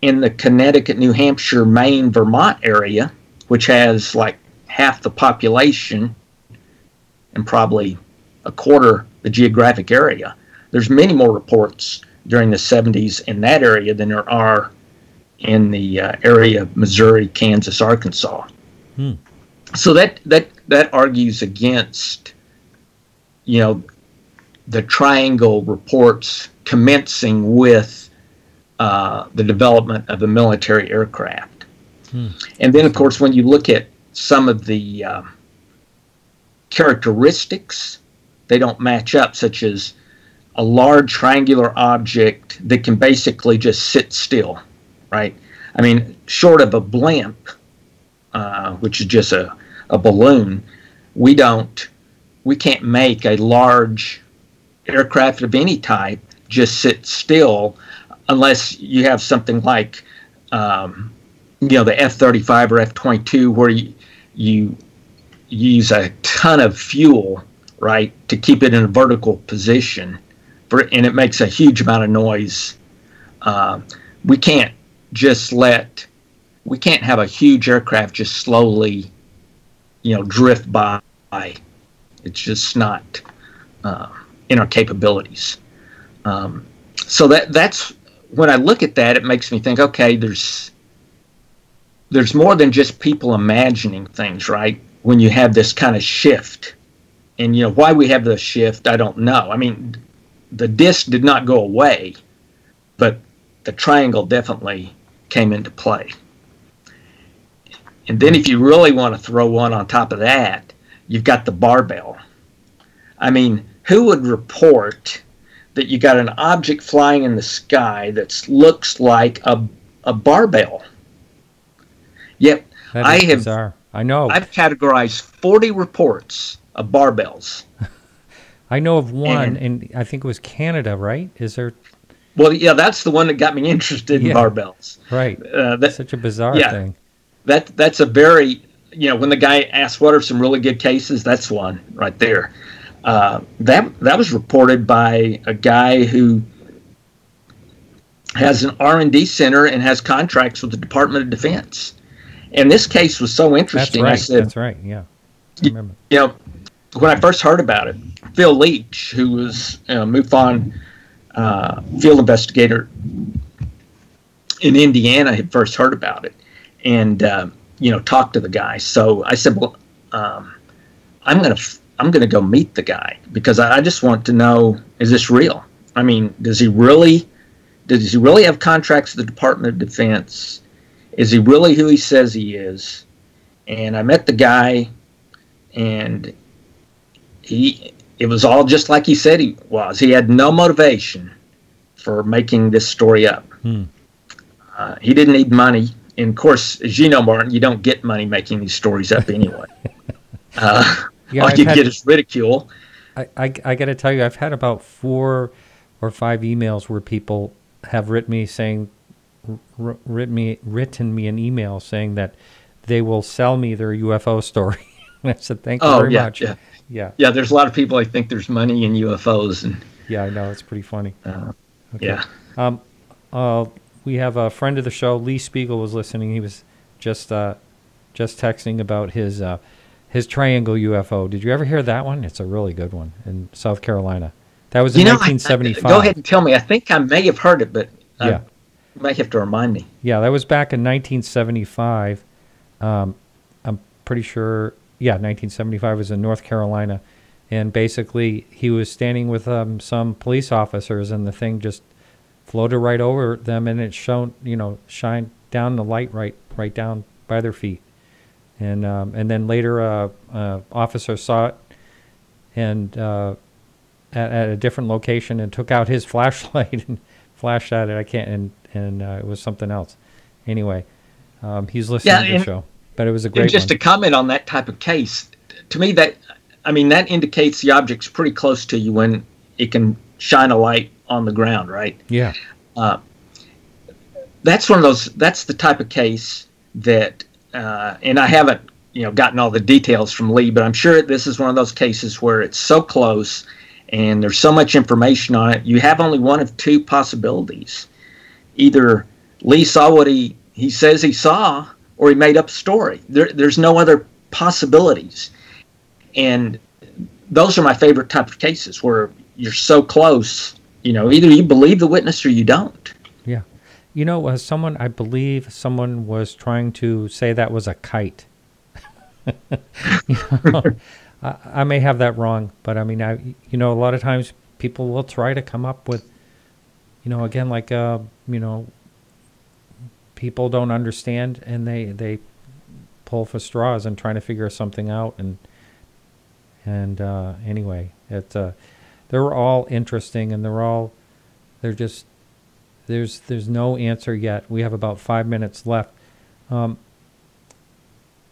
in the Connecticut, New Hampshire, Maine, Vermont area, which has like half the population and probably a quarter the geographic area. There's many more reports during the 70s in that area than there are in the area of Missouri, Kansas, Arkansas. So that argues against, the triangle reports commencing with the development of a military aircraft. And then, of course, when you look at some of the characteristics, they don't match up, such as a large triangular object that can basically just sit still, right? I mean, short of a blimp, which is just a balloon, we can't make a large aircraft of any type just sit still unless you have something like, the F-35 or F-22, where you use a ton of fuel, right, to keep it in a vertical position, and it makes a huge amount of noise. We can't have a huge aircraft just slowly, drift by. It's just not in our capabilities. So that's when I look at that, it makes me think, okay, there's more than just people imagining things, right? When you have this kind of shift, and why we have the shift, I don't know. I mean, the disc did not go away, but the triangle definitely came into play. And then if you really want to throw one on top of that, you've got the barbell. I mean, who would report that you got an object flying in the sky that looks like a barbell? Yep, bizarre. I know. I've categorized 40 reports of barbells. I know of one, and I think it was Canada, right? Is there? Well, yeah, that's the one that got me interested in barbells. Right. That's such a bizarre thing. That's a very, when the guy asked what are some really good cases, that's one right there. That was reported by a guy who has an R&D center and has contracts with the Department of Defense. And this case was so interesting. That's right. Yeah, I remember. When I first heard about it, Phil Leach, who was MUFON field investigator in Indiana, had first heard about it, and talked to the guy. So I said, well, I'm gonna go meet the guy, because I just want to know, is this real? I mean, does he really have contracts with the Department of Defense? Is he really who he says he is? And I met the guy, and it was all just like he said he was. He had no motivation for making this story up. He didn't need money. And of course, as you know, Martin, you don't get money making these stories up anyway. All you get is ridicule. I got to tell you, I've had about 4 or 5 emails where people have written me an email saying that they will sell me their UFO story. I said, thank you very much. Yeah, there's a lot of people I think there's money in UFOs. And yeah, I know. It's pretty funny. Okay. Yeah. We have a friend of the show, Lee Spiegel, was listening. He was just texting about his triangle UFO. Did you ever hear that one? It's a really good one in South Carolina. That was in 1975. Go ahead and tell me. I think I may have heard it, but you might have to remind me. Yeah, that was back in 1975. I'm pretty sure. Yeah, 1975 was in North Carolina, and basically he was standing with some police officers, and the thing just floated right over them, and it shined down the light right down by their feet, and then later officer saw it, and at a different location, and took out his flashlight and flashed at it. And it was something else. Anyway, he's listening to the show. But it was a great one. Just to comment on that type of case, to me that indicates the object's pretty close to you when it can shine a light on the ground, right? Yeah. That's one of those. That's the type of case that, and I haven't gotten all the details from Lee, but I'm sure this is one of those cases where it's so close and there's so much information on it. You have only one of two possibilities: either Lee saw what he says he saw, or he made up a story. There's no other possibilities. And those are my favorite type of cases, where you're so close, either you believe the witness or you don't. Yeah. I believe someone was trying to say that was a kite. I may have that wrong, but I mean, a lot of times people will try to come up with, again, like, people don't understand, and they pull for straws and trying to figure something out. And anyway, they're all interesting, and there's no answer yet. We have about 5 minutes left.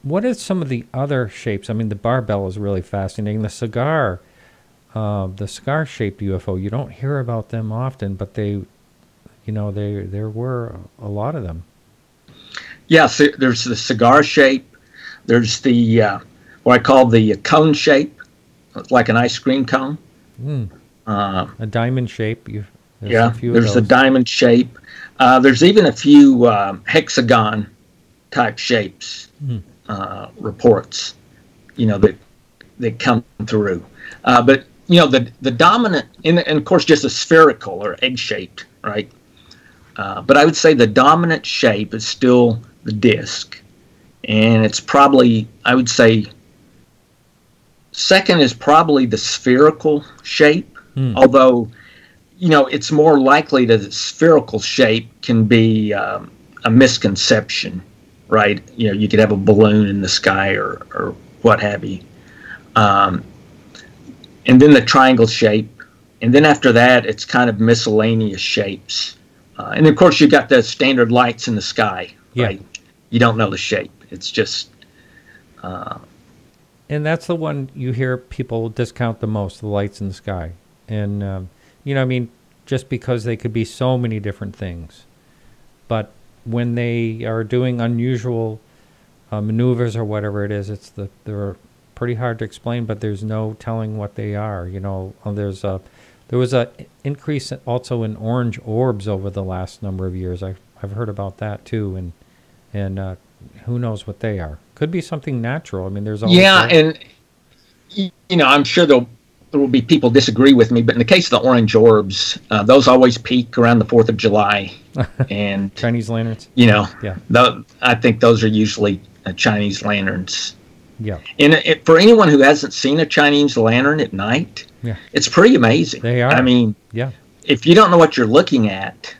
What are some of the other shapes? I mean, the barbell is really fascinating. The cigar-shaped UFO, you don't hear about them often, but there were a lot of them. Yeah, so there's the cigar shape. There's the what I call the cone shape, like an ice cream cone. A diamond shape. There's the diamond shape. There's even a few hexagon type shapes reports, that come through. But the dominant, and of course just a spherical or egg shaped, right? But I would say the dominant shape is still the disc, and it's probably, I would say, second is probably the spherical shape, although it's more likely that the spherical shape can be a misconception, right? You could have a balloon in the sky or what have you. And then the triangle shape. And then after that, it's kind of miscellaneous shapes. And of course, you've got the standard lights in the sky, right? You don't know the shape. It's just... and that's the one you hear people discount the most, the lights in the sky. And, just because they could be so many different things. But when they are doing unusual maneuvers or whatever it is, they're pretty hard to explain, but there's no telling what they are. There was a increase also in orange orbs over the last number of years. I've heard about that too, and who knows what they are? Could be something natural. I mean, there's always and I'm sure there will be people disagree with me, but in the case of the orange orbs, those always peak around the 4th of July, and Chinese lanterns. I think those are usually Chinese lanterns. Yeah. And for anyone who hasn't seen a Chinese lantern at night, it's pretty amazing. They are. I mean, if you don't know what you're looking at,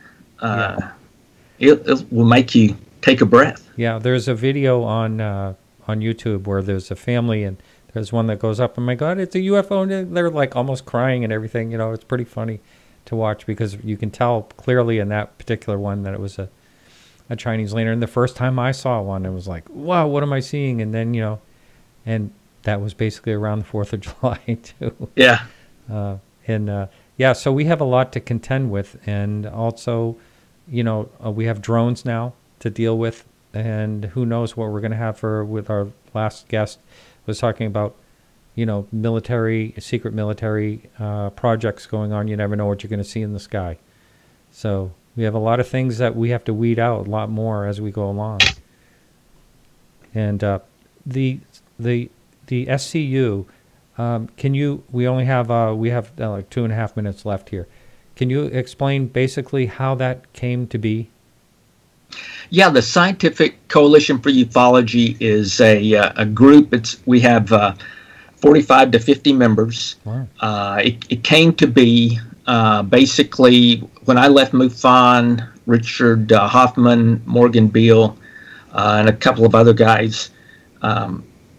it will make you take a breath. Yeah, there's a video on YouTube where there's a family and there's one that goes up, oh my God, it's a UFO, and they're like almost crying and everything. It's pretty funny to watch because you can tell clearly in that particular one that it was a Chinese lantern. The first time I saw one, it was like, wow, what am I seeing? And then, and that was basically around the 4th of July too. Yeah. So we have a lot to contend with. And also, we have drones now to deal with. And who knows what we're going to have with our last guest was talking about, secret military projects going on. You never know what you're going to see in the sky. So we have a lot of things that we have to weed out a lot more as we go along. And the SCU, we have like 2.5 minutes left here. Can you explain basically how that came to be? Yeah, the Scientific Coalition for Ufology is a group. We have 45 to 50 members. Wow. It came to be basically when I left MUFON, Richard Hoffman, Morgan Beale, and a couple of other guys.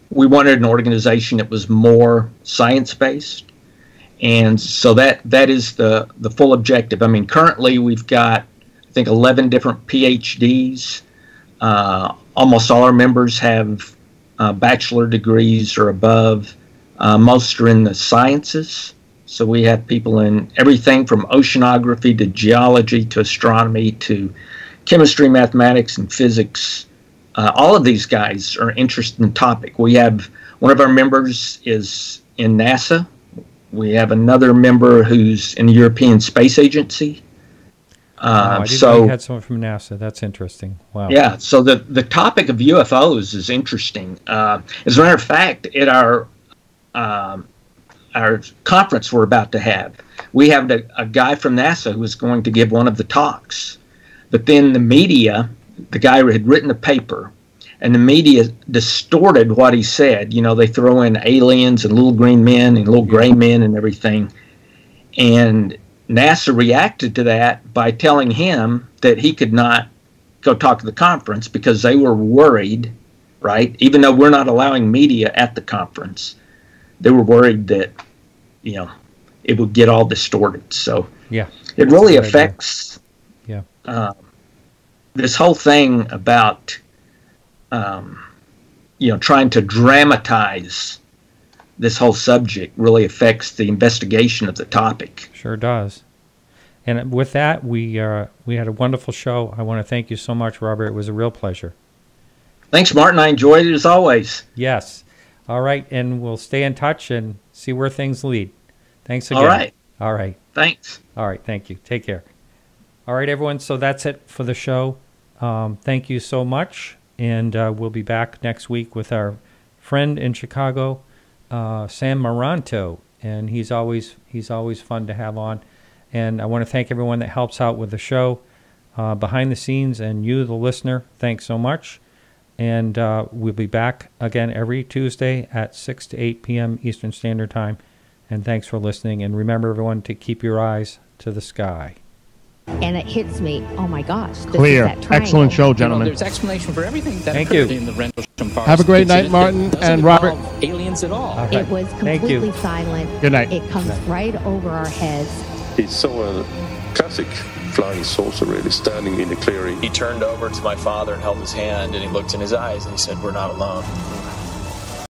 We wanted an organization that was more science-based. And so that is the full objective. I mean, currently we've got, I think, 11 different PhDs. Almost all our members have bachelor degrees or above. Most are in the sciences. So we have people in everything from oceanography to geology to astronomy to chemistry, mathematics, and physics. All of these guys are interested in the topic. We have one of our members is in NASA. We have another member who's in the European Space Agency. I didn't know you had someone from NASA. That's interesting. Wow. Yeah, so the topic of UFOs is interesting. As a matter of fact, at our conference we're about to have, we have a guy from NASA who was going to give one of the talks. But then the media, the guy had written a paper, and the media distorted what he said. They throw in aliens and little green men and little gray men and everything. And NASA reacted to that by telling him that he could not go talk to the conference because they were worried, right? Even though we're not allowing media at the conference, they were worried that, it would get all distorted. So it really affects this whole thing about, trying to dramatize this whole subject really affects the investigation of the topic. Sure does. And with that, we had a wonderful show. I want to thank you so much, Robert. It was a real pleasure. Thanks, Martin. I enjoyed it as always. Yes. All right, and we'll stay in touch and see where things lead. Thanks again. All right. All right. Thanks. All right, thank you. Take care. All right, everyone, so that's it for the show. Thank you so much, and we'll be back next week with our friend in Chicago, Sam Maranto, and he's always fun to have on. And I want to thank everyone that helps out with the show behind the scenes, and you, the listener, thanks so much. And we'll be back again every Tuesday at 6 to 8 p.m. Eastern Standard Time. And thanks for listening. And remember, everyone, to keep your eyes to the sky. And it hits me, oh my gosh. This Clear. Is that triangle. Excellent show, gentlemen. There's explanation for everything that Thank occurred you. in the Rendlesham Forest. Have a great night, incident Martin that doesn't and Robert. involve aliens at all. Right. It was Thank you. completely silent. Good night. It comes right over our heads. He saw a classic flying saucer really standing in the clearing. He turned over to my father and held his hand, and he looked in his eyes and he said, "We're not alone."